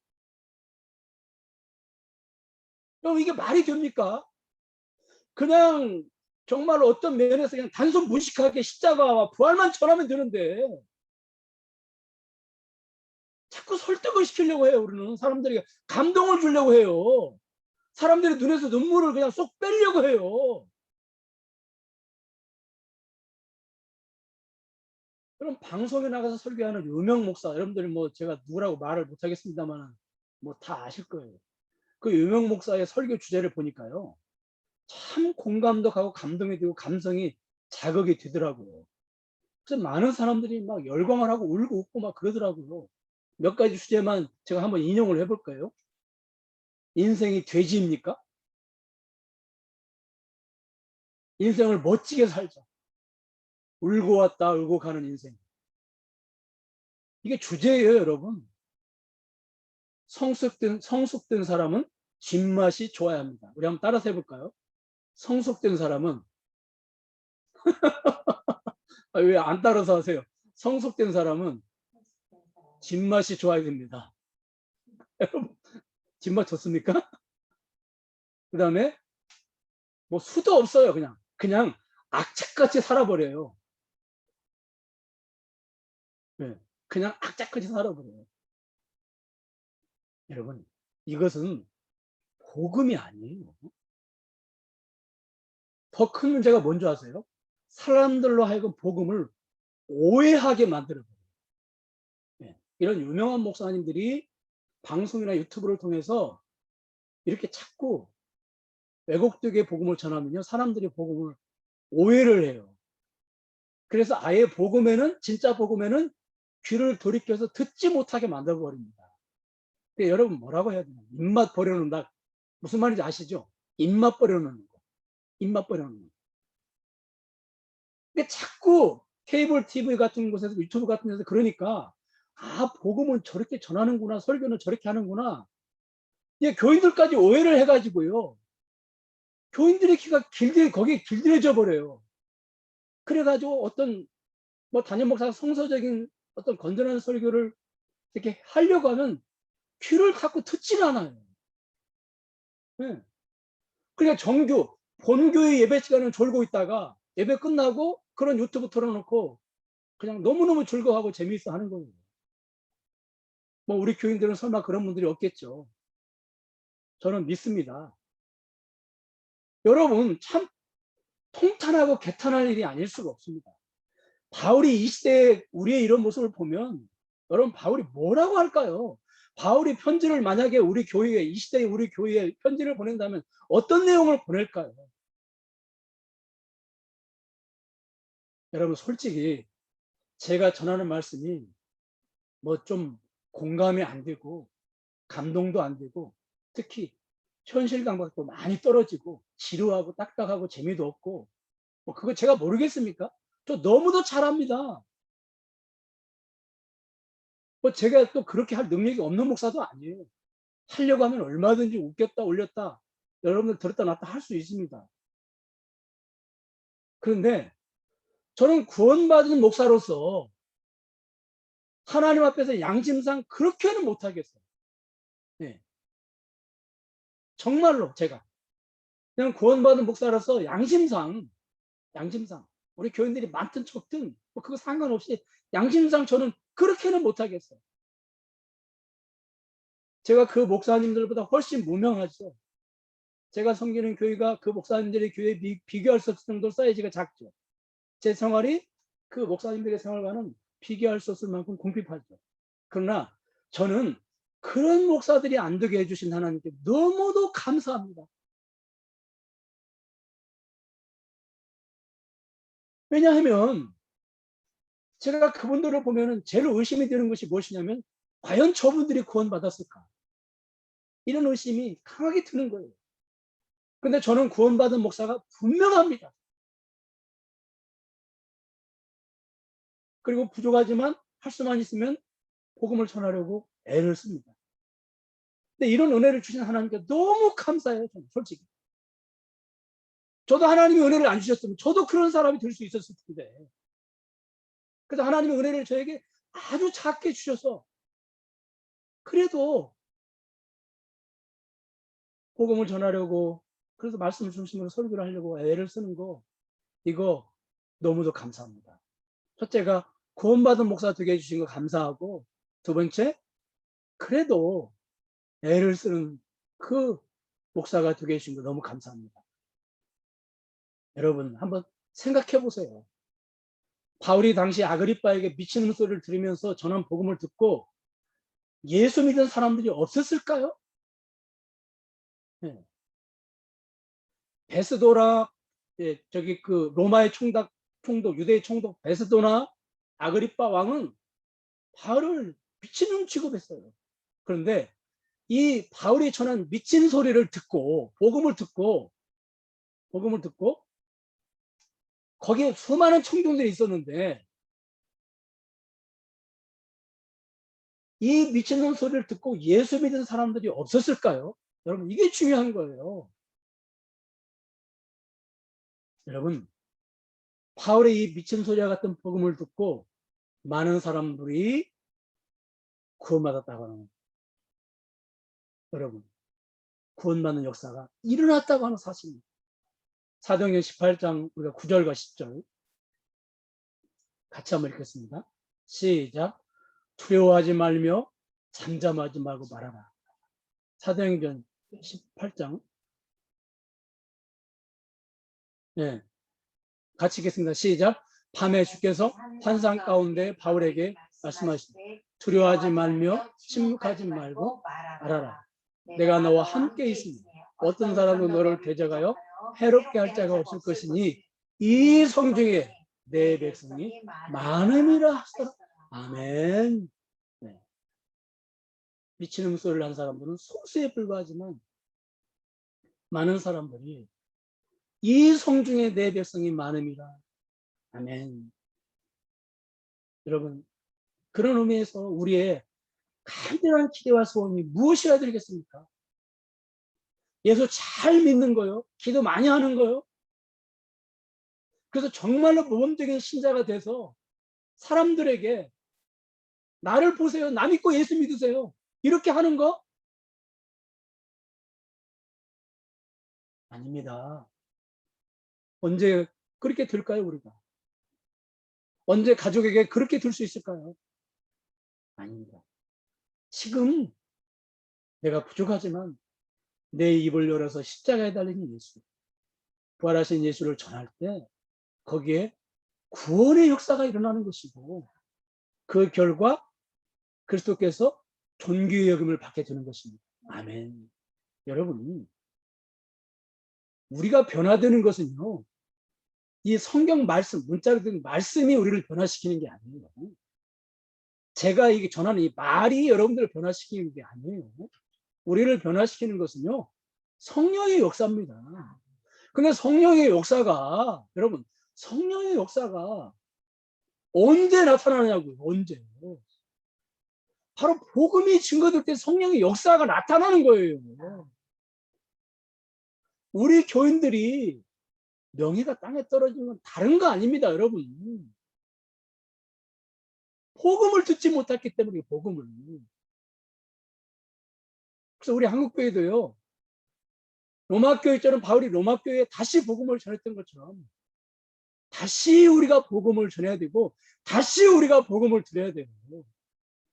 그럼 이게 말이 됩니까? 그냥 정말 어떤 면에서 그냥 단순 무식하게 십자가와 부활만 전하면 되는데 자꾸 설득을 시키려고 해요. 우리는 사람들에게 감동을 주려고 해요. 사람들의 눈에서 눈물을 그냥 쏙 빼려고 해요. 그럼 방송에 나가서 설교하는 유명 목사, 여러분들이 뭐 제가 누구라고 말을 못 하겠습니다만 뭐 다 아실 거예요. 그 유명 목사의 설교 주제를 보니까요, 참 공감도 가고 감동이 되고 감성이 자극이 되더라고요. 그래서 많은 사람들이 막 열광을 하고 울고 웃고 막 그러더라고요. 몇 가지 주제만 제가 한번 인용을 해볼까요? 인생이 돼지입니까? 인생을 멋지게 살자. 울고 왔다 울고 가는 인생. 이게 주제예요, 여러분. 성숙된 사람은 뒷맛이 좋아야 합니다. 우리 한번 따라서 해볼까요? 성숙된 사람은 왜 안 따라서 하세요? 성숙된 사람은 뒷맛이 좋아야 됩니다. 여러분, 뒷맛 좋습니까? 그 다음에 뭐 수도 없어요. 그냥 악착같이 살아버려요. 네, 그냥 악착같이 살아버려요. 여러분, 이것은 복음이 아니에요. 더 큰 문제가 뭔지 아세요? 사람들로 하여금 복음을 오해하게 만들어버려요. 네, 이런 유명한 목사님들이 방송이나 유튜브를 통해서 이렇게 자꾸 왜곡되게 복음을 전하면요, 사람들이 복음을 오해를 해요. 그래서 아예 진짜 복음에는 귀를 돌이켜서 듣지 못하게 만들어버립니다. 여러분 뭐라고 해야 되나? 입맛 버려놓는다. 무슨 말인지 아시죠? 입맛 버려놓는 거. 입맛 버려놓는 거. 근데 자꾸 케이블 TV 같은 곳에서 유튜브 같은 데서 그러니까 복음은 저렇게 전하는구나. 설교는 저렇게 하는구나. 교인들까지 오해를 해가지고요. 교인들의 귀가 거기에 길들여져 버려요. 그래가지고 어떤 담임 목사가 성서적인 어떤 건전한 설교를 이렇게 하려고 하면 귀를 자꾸 듣질 않아요. 네. 그러니까 본교의 예배 시간은 졸고 있다가 예배 끝나고 그런 유튜브 틀어놓고 그냥 너무너무 즐거워하고 재미있어 하는 거예요. 뭐 우리 교인들은 설마 그런 분들이 없겠죠. 저는 믿습니다. 여러분 참 통탄하고 개탄할 일이 아닐 수가 없습니다. 바울이 이 시대에 우리의 이런 모습을 보면 여러분 바울이 뭐라고 할까요? 바울이 편지를 만약에 우리 교회에 이 시대에 우리 교회에 편지를 보낸다면 어떤 내용을 보낼까요? 여러분 솔직히 제가 전하는 말씀이 뭐 좀 공감이 안 되고 감동도 안 되고 특히 현실감각도 많이 떨어지고 지루하고 딱딱하고 재미도 없고 뭐 그거 제가 모르겠습니까? 저 너무도 잘합니다. 뭐 제가 또 그렇게 할 능력이 없는 목사도 아니에요. 하려고 하면 얼마든지 웃겼다 올렸다 여러분들 들었다 놨다 할 수 있습니다. 그런데 저는 구원받은 목사로서 하나님 앞에서 양심상 그렇게는 못하겠어요. 네. 정말로 제가 그냥 구원받은 목사로서 양심상 우리 교인들이 많든 적든 뭐 그거 상관없이 양심상 저는 그렇게는 못하겠어요. 제가 그 목사님들보다 훨씬 무명하죠. 제가 섬기는 교회가 그 목사님들의 교회에 비교할 수 없을 정도로 사이즈가 작죠. 제 생활이 그 목사님들의 생활과는 비교할 수 없을 만큼 궁핍하죠. 그러나 저는 그런 목사들이 안 되게 해주신 하나님께 너무도 감사합니다. 왜냐하면 제가 그분들을 보면은 제일 의심이 되는 것이 무엇이냐면 과연 저분들이 구원받았을까? 이런 의심이 강하게 드는 거예요. 근데 저는 구원받은 목사가 분명합니다. 그리고 부족하지만 할 수만 있으면 복음을 전하려고 애를 씁니다. 근데 이런 은혜를 주신 하나님께 너무 감사해요. 저는 솔직히. 저도 하나님이 은혜를 안 주셨으면 저도 그런 사람이 될 수 있었을 텐데. 그래서 하나님의 은혜를 저에게 아주 작게 주셔서 그래도 복음을 전하려고 그래서 말씀을 중심으로 설교를 하려고 애를 쓰는 거 이거 너무도 감사합니다. 첫째가 구원받은 목사 되게 해주신 거 감사하고 두 번째 그래도 애를 쓰는 그 목사가 되게 해주신 거 너무 감사합니다. 여러분 한번 생각해 보세요. 바울이 당시 아그리빠에게 미치는 소리를 들으면서 전한 복음을 듣고 예수 믿는 사람들이 없었을까요? 네. 베스도라 저기 그 로마의 총독 유대의 총독 베스도나 아그리빠 왕은 바울을 미친놈 취급했어요. 그런데 이 바울이 전한 미친 소리를 듣고 복음을 듣고 거기에 수많은 청중들이 있었는데 이 미친놈 소리를 듣고 예수 믿는 사람들이 없었을까요? 여러분 이게 중요한 거예요. 여러분 바울의 이 미친 소리와 같은 복음을 듣고 많은 사람들이 구원받았다고 하는 여러분 구원받는 역사가 일어났다고 하는 사실입니다. 사도행전 18장 우리가 9절과 10절 같이 한번 읽겠습니다. 시작. 두려워하지 말며 잠잠하지 말고 말하라. 사도행전 18장 네, 같이 읽겠습니다. 시작. 밤에 주께서 환상 가운데 바울에게 말씀하시되 두려워하지 말며 침묵하지 말고 말하라. 내가 너와 함께 있으니 어떤 사람도 너를 대적하여 해롭게 할 자가 없을 것이니 이 성중에 내 백성이 많음이라 하시더라. 아멘. 네. 미치는 소리를 한 사람들은 소수에 불과하지만 많은 사람들이 이 성중에 내 백성이 많음이라. 아멘. 여러분 그런 의미에서 우리의 간절한 기대와 소원이 무엇이어야 되겠습니까? 예수 잘 믿는 거요. 기도 많이 하는 거요. 그래서 정말로 모범적인 신자가 돼서 사람들에게 나를 보세요. 나 믿고 예수 믿으세요. 이렇게 하는 거? 아닙니다. 언제 그렇게 될까요, 우리가? 언제 가족에게 그렇게 될 수 있을까요? 아닙니다. 지금 내가 부족하지만 내 입을 열어서 십자가에 달린 예수, 부활하신 예수를 전할 때 거기에 구원의 역사가 일어나는 것이고 그 결과 그리스도께서 존귀의 여김을 받게 되는 것입니다. 아멘. 여러분 우리가 변화되는 것은요 이 성경 말씀 문자로 된 말씀이 우리를 변화시키는 게 아니에요. 제가 이게 전하는 이 말이 여러분들을 변화시키는 게 아니에요. 우리를 변화시키는 것은요 성령의 역사입니다. 근데 성령의 역사가 여러분 성령의 역사가 언제 나타나냐고요. 언제? 바로 복음이 증거될 때 성령의 역사가 나타나는 거예요. 우리 교인들이 명예가 땅에 떨어진 건 다른 거 아닙니다, 여러분. 복음을 듣지 못했기 때문에 복음을. 그래서 우리 한국교회도요. 로마교회처럼 바울이 로마교회에 다시 복음을 전했던 것처럼 다시 우리가 복음을 전해야 되고 다시 우리가 복음을 드려야 돼요.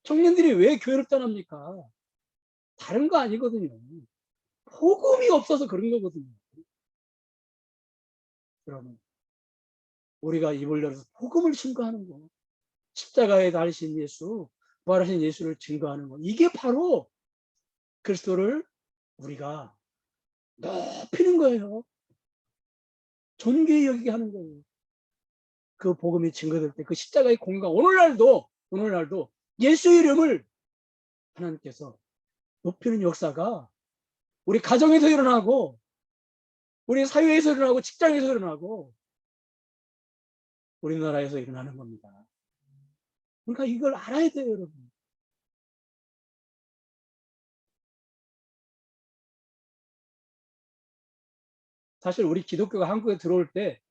청년들이 왜 교회를 떠납니까? 다른 거 아니거든요. 복음이 없어서 그런 거거든요. 여러분 우리가 입을 열어서 복음을 증거하는 거 십자가에 달리신 예수 부활하신 예수를 증거하는 거 이게 바로 그리스도를 우리가 높이는 거예요. 존귀히 여기게 하는 거예요. 그 복음이 증거될 때 그 십자가의 공간 오늘날도 예수 이름을 하나님께서 높이는 역사가 우리 가정에서 일어나고 우리 사회에서 일어나고 직장에서 일어나고 우리나라에서 일어나는 겁니다. 그러니까 이걸 알아야 돼요, 여러분. 사실 우리 기독교가 한국에 들어올 때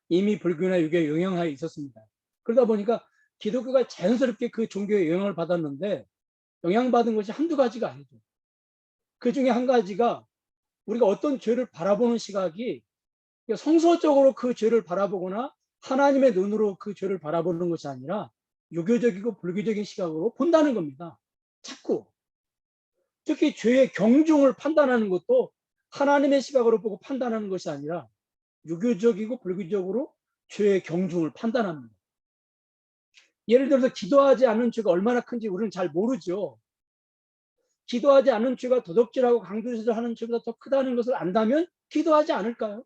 이미 불교나 유교의 영향하에 있었습니다. 그러다 보니까 기독교가 자연스럽게 그 종교의 영향을 받았는데 영향받은 것이 한두 가지가 아니죠. 그 중에 한 가지가 우리가 어떤 죄를 바라보는 시각이 성서적으로 그 죄를 바라보거나 하나님의 눈으로 그 죄를 바라보는 것이 아니라 유교적이고 불교적인 시각으로 본다는 겁니다. 자꾸. 특히 죄의 경중을 판단하는 것도 하나님의 시각으로 보고 판단하는 것이 아니라 유교적이고 불교적으로 죄의 경중을 판단합니다. 예를 들어서 기도하지 않는 죄가 얼마나 큰지 우리는 잘 모르죠. 기도하지 않는 죄가 도둑질하고 강도짓을 하는 죄보다 더 크다는 것을 안다면 기도하지 않을까요?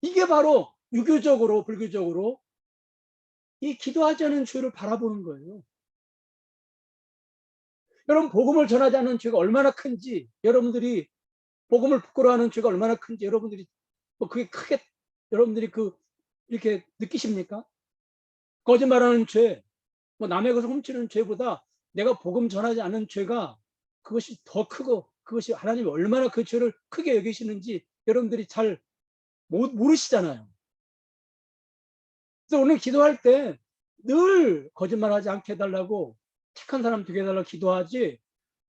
이게 바로 유교적으로 불교적으로 이 기도하지 않는 죄를 바라보는 거예요. 여러분, 복음을 전하지 않는 죄가 얼마나 큰지, 여러분들이 복음을 부끄러워하는 죄가 얼마나 큰지 여러분들이 그게 크게 여러분들이 이렇게 느끼십니까? 거짓말하는 죄, 남의 것을 훔치는 죄보다 내가 복음 전하지 않는 죄가 그것이 더 크고 그것이 하나님이 얼마나 그 죄를 크게 여기시는지 여러분들이 잘 모르시잖아요. 그래서 오늘 기도할 때 늘 거짓말하지 않게 해달라고, 착한 사람 되게 해달라고 기도하지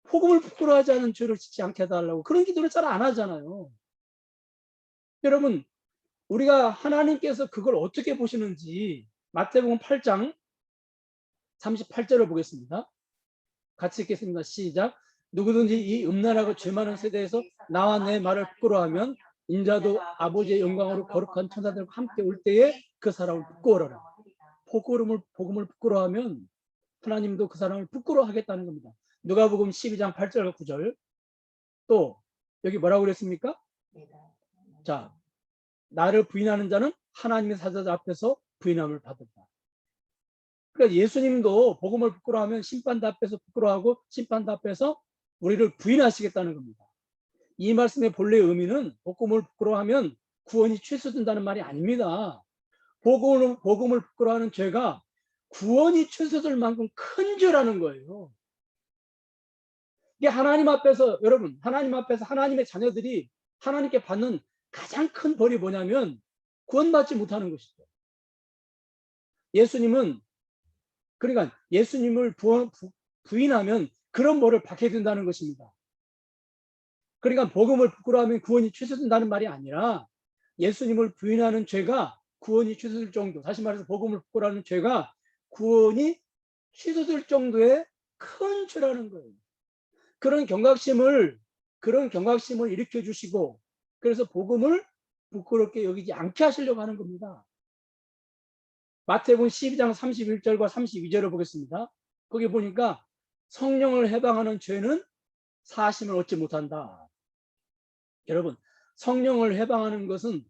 복음을 부끄러워하지 않은 죄를 짓지 않게 해달라고 그런 기도를 잘 안 하잖아요. 여러분, 우리가 하나님께서 그걸 어떻게 보시는지 마태복음 8장 38절을 보겠습니다. 같이 읽겠습니다. 시작. 누구든지 이 음란하고 죄 많은 세대에서 나와 내 말을 부끄러워하면 인자도 아버지의 영광으로 거룩한 천사들과 함께 올 때에 그 사람을 부끄러워하라. 복음을 부끄러워하면 하나님도 그 사람을 부끄러워하겠다는 겁니다. 누가복음 12장 8절과 9절. 또 여기 뭐라고 그랬습니까? 자, 나를 부인하는 자는 하나님의 사자들 앞에서 부인함을 받았다. 그러니까 예수님도 복음을 부끄러워하면 심판대 앞에서 부끄러워하고 심판대 앞에서 우리를 부인하시겠다는 겁니다. 이 말씀의 본래 의미는 복음을 부끄러워하면 구원이 취소된다는 말이 아닙니다. 복음을 부끄러워하는 죄가 구원이 취소될 만큼 큰 죄라는 거예요. 이게 하나님 앞에서, 여러분, 하나님 앞에서 하나님의 자녀들이 하나님께 받는 가장 큰 벌이 뭐냐면 구원받지 못하는 것이죠. 예수님은, 그러니까 예수님을 부인하면 그런 벌을 받게 된다는 것입니다. 그러니까 복음을 부끄러워하면 구원이 취소된다는 말이 아니라 예수님을 부인하는 죄가 구원이 취소될 정도, 다시 말해서 복음을 부끄러워하는 죄가 구원이 취소될 정도의 큰 죄라는 거예요. 그런 경각심을 일으켜 주시고, 그래서 복음을 부끄럽게 여기지 않게 하시려고 하는 겁니다. 마태복음 12장 31절과 32절을 보겠습니다. 거기 보니까 성령을 해방하는 죄는 사심을 얻지 못한다. 여러분, 성령을 해방하는 것은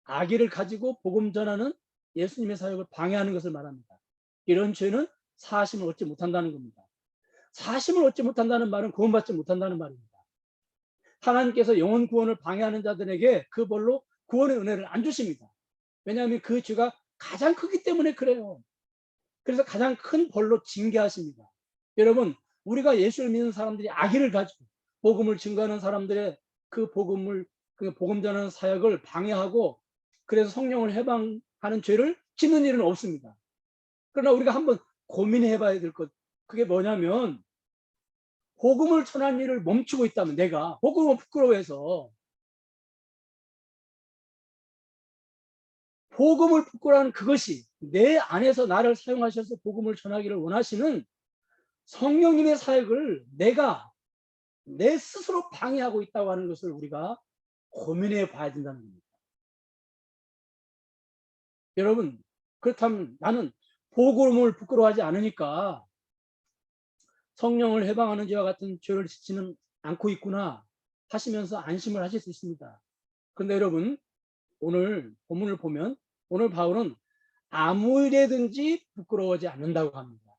악의를 가지고 복음 전하는 예수님의 사역을 방해하는 것을 말합니다. 이런 죄는 사심을 얻지 못한다는 겁니다. 사심을 얻지 못한다는 말은 구원받지 못한다는 말입니다. 하나님께서 영혼 구원을 방해하는 자들에게 그 벌로 구원의 은혜를 안 주십니다. 왜냐하면 그 죄가 가장 크기 때문에 그래요. 그래서 가장 큰 벌로 징계하십니다. 여러분, 우리가 예수를 믿는 사람들이 악의를 가지고 복음을 증거하는 사람들의 그 복음 전하는 사역을 방해하고 그래서 성령을 해방하는 죄를 짓는 일은 없습니다. 그러나 우리가 한번 고민해 봐야 될 것, 그게 뭐냐면 복음을 전하는 일을 멈추고 있다면, 내가 복음을 부끄러워해서 복음을 부끄러워하는 그것이 내 안에서 나를 사용하셔서 복음을 전하기를 원하시는 성령님의 사역을 내가 내 스스로 방해하고 있다고 하는 것을 우리가 고민해 봐야 된다는 겁니다. 여러분, 그렇다면 나는 복음을 부끄러워하지 않으니까 성령을 해방하는 죄와 같은 죄를 짓지는 않고 있구나 하시면서 안심을 하실 수 있습니다. 그런데 여러분, 오늘 본문을 보면 오늘 바울은 아무 일에든지 부끄러워하지 않는다고 합니다.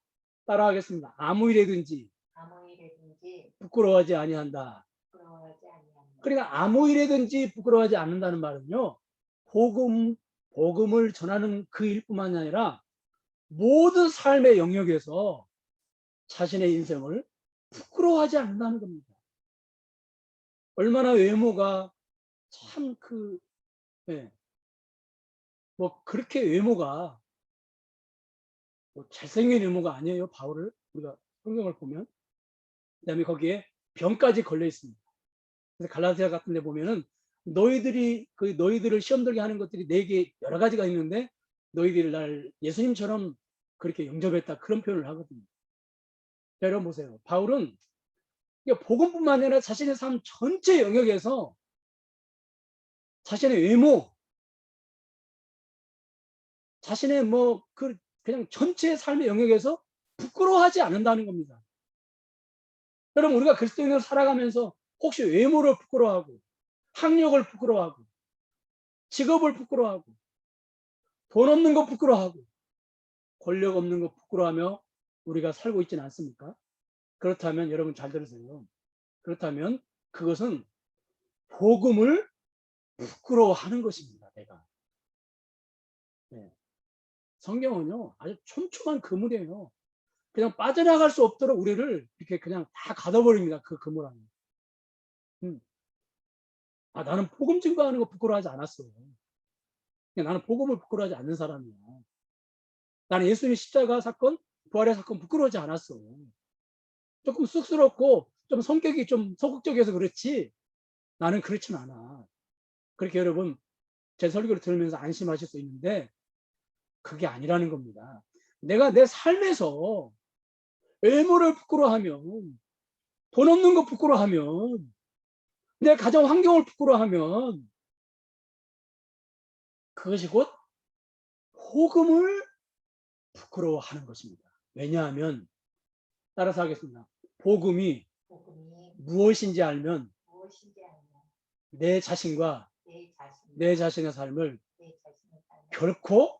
따라하겠습니다. 아무 일에든지 부끄러워하지 아니한다. 그러니까 아무 일에든지 부끄러워하지 않는다는 말은요, 복음을 전하는 그 일뿐만이 아니라 모든 삶의 영역에서 자신의 인생을 부끄러워하지 않는다는 겁니다. 얼마나 외모가 참 뭐 그렇게 외모가 뭐 잘생긴 외모가 아니에요. 바울을 우리가 성경을 보면. 그다음에 거기에 병까지 걸려 있습니다. 그래서 갈라디아 같은 데 보면은 너희들을 시험 들게 하는 것들이 네개 여러 가지가 있는데 너희들이 날 예수님처럼 그렇게 영접했다. 그런 표현을 하거든요. 자, 여러분 보세요. 바울은 복음뿐만 아니라 자신의 삶 전체 영역에서 자신의 외모, 자신의 그냥 전체 삶의 영역에서 부끄러워하지 않는다는 겁니다. 여러분, 우리가 그리스도인으로 살아가면서 혹시 외모를 부끄러워하고, 학력을 부끄러워하고, 직업을 부끄러워하고, 돈 없는 거 부끄러워하고, 권력 없는 거 부끄러워하며 우리가 살고 있지는 않습니까? 그렇다면 여러분 잘 들으세요. 그렇다면 그것은 복음을 부끄러워하는 것입니다. 내가. 네. 성경은요 아주 촘촘한 그물이에요. 그냥 빠져나갈 수 없도록 우리를 이렇게 그냥 다 가둬버립니다. 그 그물 안에. 나는 복음 증거하는 거 부끄러워하지 않았어. 나는 복음을 부끄러워하지 않는 사람이야. 나는 예수님의 십자가 사건, 부활의 사건 부끄러워하지 않았어. 조금 쑥스럽고 좀 성격이 좀 소극적이어서 그렇지 나는 그렇진 않아. 그렇게 여러분 제 설교를 들으면서 안심하실 수 있는데 그게 아니라는 겁니다. 내가 내 삶에서 외모를 부끄러워하면, 돈 없는 거 부끄러워하면, 내 가정 환경을 부끄러워하면 그것이 곧 복음을 부끄러워하는 것입니다. 왜냐하면 따라서 하겠습니다. 복음이 무엇인지 알면 내 자신과 내 자신의 삶을 결코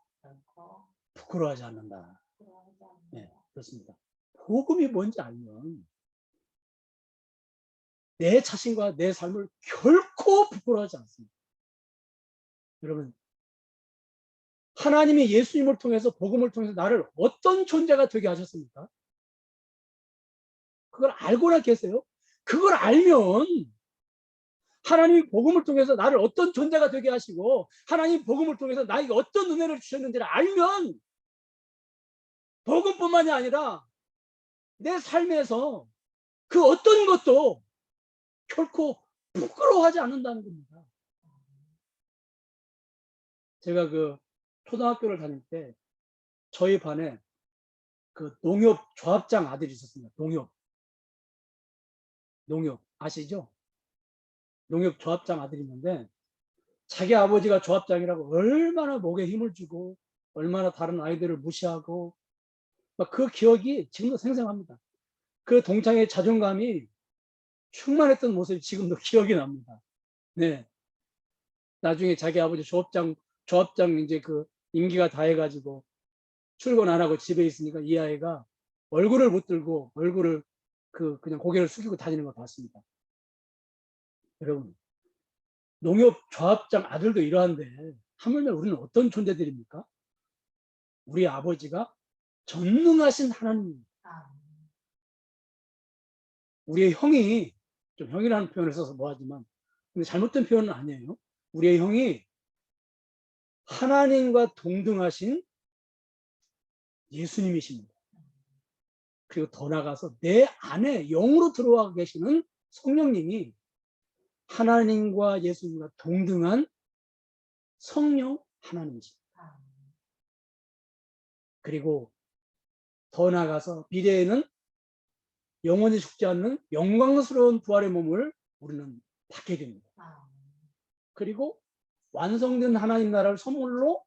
부끄러워하지 않는다. 네, 그렇습니다. 복음이 뭔지 알면 내 자신과 내 삶을 결코 부끄러워하지 않습니다. 여러분, 하나님이 예수님을 통해서 복음을 통해서 나를 어떤 존재가 되게 하셨습니까? 그걸 알고나 계세요? 그걸 알면 하나님이 복음을 통해서 나를 어떤 존재가 되게 하시고 하나님 복음을 통해서 나에게 어떤 은혜를 주셨는지를 알면 복음뿐만이 아니라 내 삶에서 그 어떤 것도 결코 부끄러워하지 않는다는 겁니다. 제가 그 초등학교를 다닐 때 저희 반에 그 농협 조합장 아들이 있었습니다. 농협 아시죠? 농협 조합장 아들이 있는데 자기 아버지가 조합장이라고 얼마나 목에 힘을 주고 얼마나 다른 아이들을 무시하고 막 그 기억이 지금도 생생합니다. 그 동창의 자존감이 충만했던 모습이 지금도 기억이 납니다. 네. 나중에 자기 아버지 조합장 이제 그 임기가 다 해가지고 출근 안 하고 집에 있으니까 이 아이가 얼굴을 못 들고 얼굴을 그냥 고개를 숙이고 다니는 걸 봤습니다. 여러분, 농협 조합장 아들도 이러한데 하물며 우리는 어떤 존재들입니까? 우리 아버지가 전능하신 하나님입니다. 우리의 형이, 좀 형이라는 표현을 써서 뭐하지만 근데 잘못된 표현은 아니에요. 우리의 형이 하나님과 동등하신 예수님이십니다. 그리고 더 나아가서 내 안에 영으로 들어와 계시는 성령님이 하나님과 예수님과 동등한 성령 하나님이십니다. 그리고 더 나아가서 미래에는 영원히 죽지 않는 영광스러운 부활의 몸을 우리는 받게 됩니다. 그리고 완성된 하나님 나라를 선물로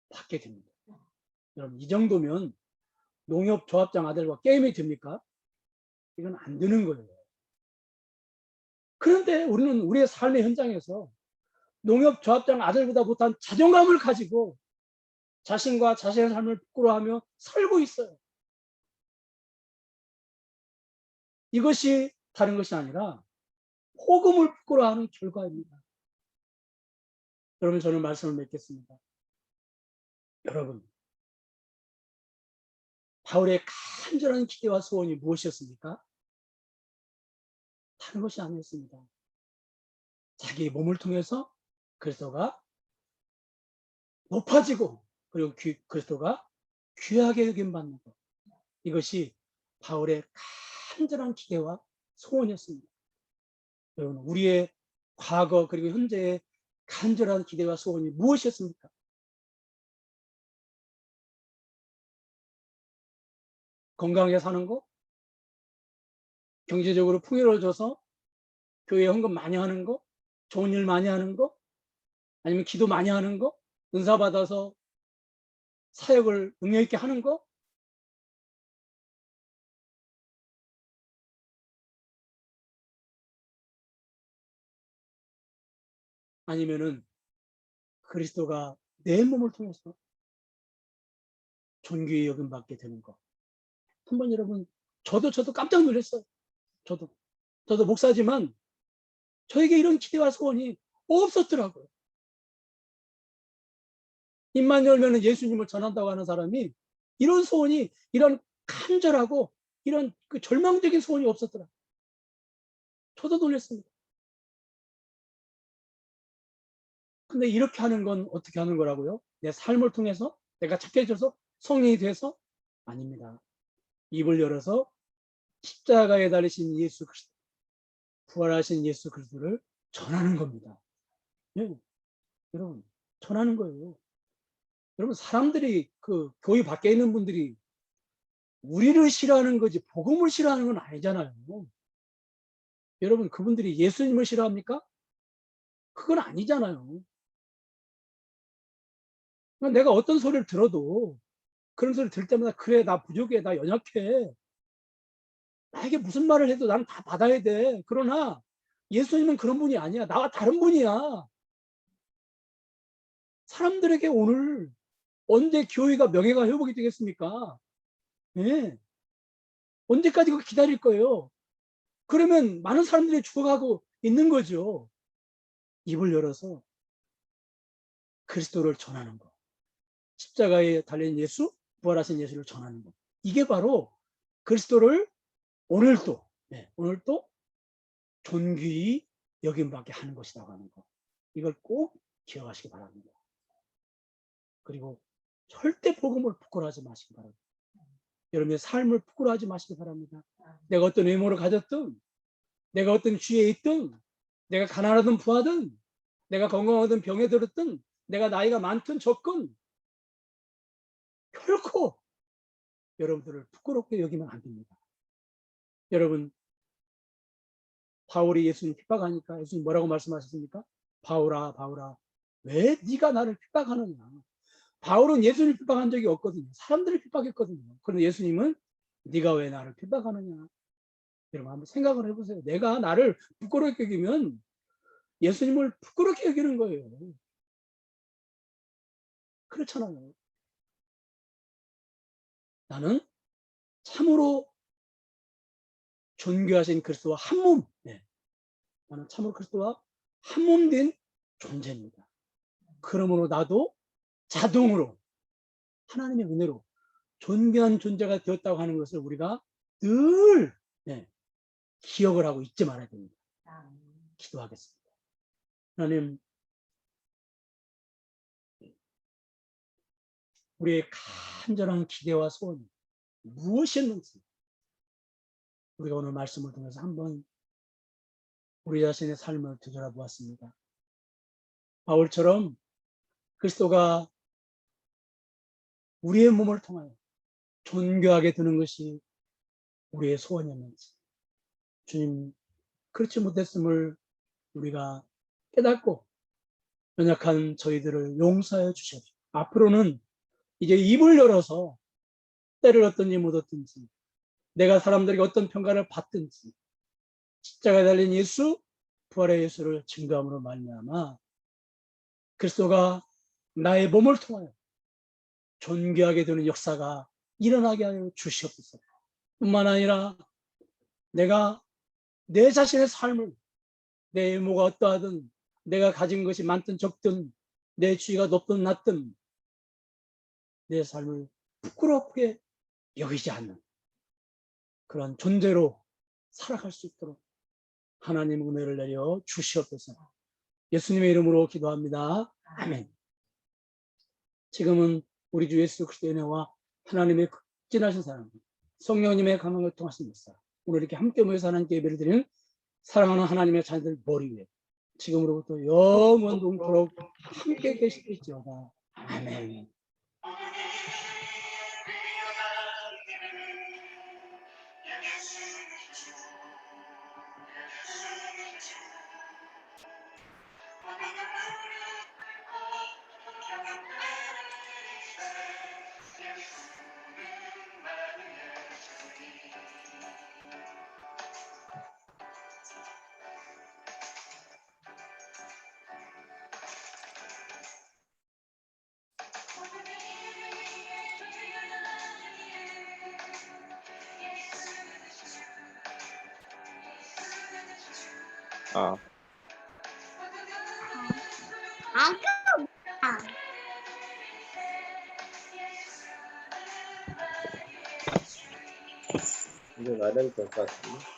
받게 됩니다. 여러분, 이 정도면 농협 조합장 아들과 게임이 됩니까? 이건 안 되는 거예요. 그런데 우리는 우리의 삶의 현장에서 농협 조합장 아들보다 못한 자존감을 가지고 자신과 자신의 삶을 부끄러워하며 살고 있어요. 이것이 다른 것이 아니라 복음을 부끄러워하는 결과입니다. 여러분, 저는 말씀을 맺겠습니다. 여러분, 바울의 간절한 기대와 소원이 무엇이었습니까? 다른 것이 아니었습니다. 자기의 몸을 통해서 그리스도가 높아지고 그리고 그리스도가 귀하게 여김받는 것. 이것이 바울의 간절한 기대와 소원이었습니다. 여러분, 우리의 과거 그리고 현재의 간절한 기대와 소원이 무엇이었습니까? 건강하게 사는 거? 경제적으로 풍요로워져서 교회 헌금 많이 하는 거? 좋은 일 많이 하는 거? 아니면 기도 많이 하는 거? 은사 받아서 사역을 능력 있게 하는 거? 아니면은 그리스도가 내 몸을 통해서 존귀의 여김 받게 되는 거. 한번 여러분, 저도 깜짝 놀랐어요. 저도 목사지만 저에게 이런 기대와 소원이 없었더라고요. 입만 열면 예수님을 전한다고 하는 사람이 이런 소원이, 이런 간절하고 이런 그 절망적인 소원이 없었더라고요. 저도 놀랐습니다. 근데 이렇게 하는 건 어떻게 하는 거라고요? 내 삶을 통해서? 내가 착해져서? 성인이 돼서? 아닙니다. 입을 열어서 십자가에 달리신 예수 그리스도, 부활하신 예수 그리스도를 전하는 겁니다. 네. 여러분, 전하는 거예요. 여러분, 사람들이 그 교회 밖에 있는 분들이 우리를 싫어하는 거지 복음을 싫어하는 건 아니잖아요. 여러분, 그분들이 예수님을 싫어합니까? 그건 아니잖아요. 내가 어떤 소리를 들어도 그런 소리 들 때마다 그래, 나 부족해, 나 연약해, 나에게 무슨 말을 해도 나는 다 받아야 돼. 그러나 예수님은 그런 분이 아니야. 나와 다른 분이야. 사람들에게 오늘 언제 교회가 명예가 회복이 되겠습니까? 네. 언제까지 그 기다릴 거예요? 그러면 많은 사람들이 죽어가고 있는 거죠. 입을 열어서 그리스도를 전하는 거. 십자가에 달린 예수, 부활하신 예수를 전하는 거. 이게 바로 그리스도를 오늘도, 오늘도 존귀히 여김받게 하는 것이라고 하는 거. 이걸 꼭 기억하시기 바랍니다. 그리고 절대 복음을 부끄러워하지 마시기 바랍니다. 여러분의 삶을 부끄러워하지 마시기 바랍니다. 내가 어떤 외모를 가졌든, 내가 어떤 지위에 있든, 내가 가난하든 부하든, 내가 건강하든 병에 들었든, 내가 나이가 많든 적든 결코 여러분들을 부끄럽게 여기면 안 됩니다. 여러분, 바울이 예수님 핍박하니까 예수님 뭐라고 말씀하셨습니까? 바울아, 바울아, 왜 네가 나를 핍박하느냐? 바울은 예수님을 핍박한 적이 없거든요. 사람들을 핍박했거든요. 그런데 예수님은 네가 왜 나를 핍박하느냐? 여러분 한번 생각을 해보세요. 내가 나를 부끄럽게 여기면 예수님을 부끄럽게 여기는 거예요. 그렇잖아요. 나는 참으로 존귀하신 그리스도와 한 몸, 나는 참으로 그리스도와 한 몸 된 존재입니다. 그러므로 나도 자동으로 하나님의 은혜로 존귀한 존재가 되었다고 하는 것을 우리가 늘 기억을 하고 잊지 말아야 됩니다. 기도하겠습니다. 하나님, 우리의 간절한 기대와 소원이 무엇이었는지 우리가 오늘 말씀을 통해서 한번 우리 자신의 삶을 되돌아보았습니다. 바울처럼 그리스도가 우리의 몸을 통하여 존귀하게 되는 것이 우리의 소원이었는지, 주님, 그렇지 못했음을 우리가 깨닫고 연약한 저희들을 용서해 주십시오. 앞으로는 이제 입을 열어서 때를 얻든지 못 얻든지, 내가 사람들에게 어떤 평가를 받든지, 십자가에 달린 예수, 부활의 예수를 증거함으로 말미암아 그리스도가 나의 몸을 통하여 존귀하게 되는 역사가 일어나게 하여 주시옵소서. 뿐만 아니라 내가 내 자신의 삶을, 내 외모가 어떠하든, 내가 가진 것이 많든 적든, 내 지위가 높든 낮든 내 삶을 부끄럽게 여기지 않는 그런 존재로 살아갈 수 있도록 하나님 은혜를 내려 주시옵소서. 예수님의 이름으로 기도합니다. 아멘. 지금은 우리 주 예수 그리스도의 은혜와 하나님의 극진하신 사랑, 성령님의 감동을 통하십니다. 오늘 이렇게 함께 모여서 하나님께 예배를 드리는 사랑하는 하나님의 자녀들 머리 위에 지금으로부터 영원동토록 함께 계시겠지어다. 아멘. 아, 이제 말해도 될 것 같은데.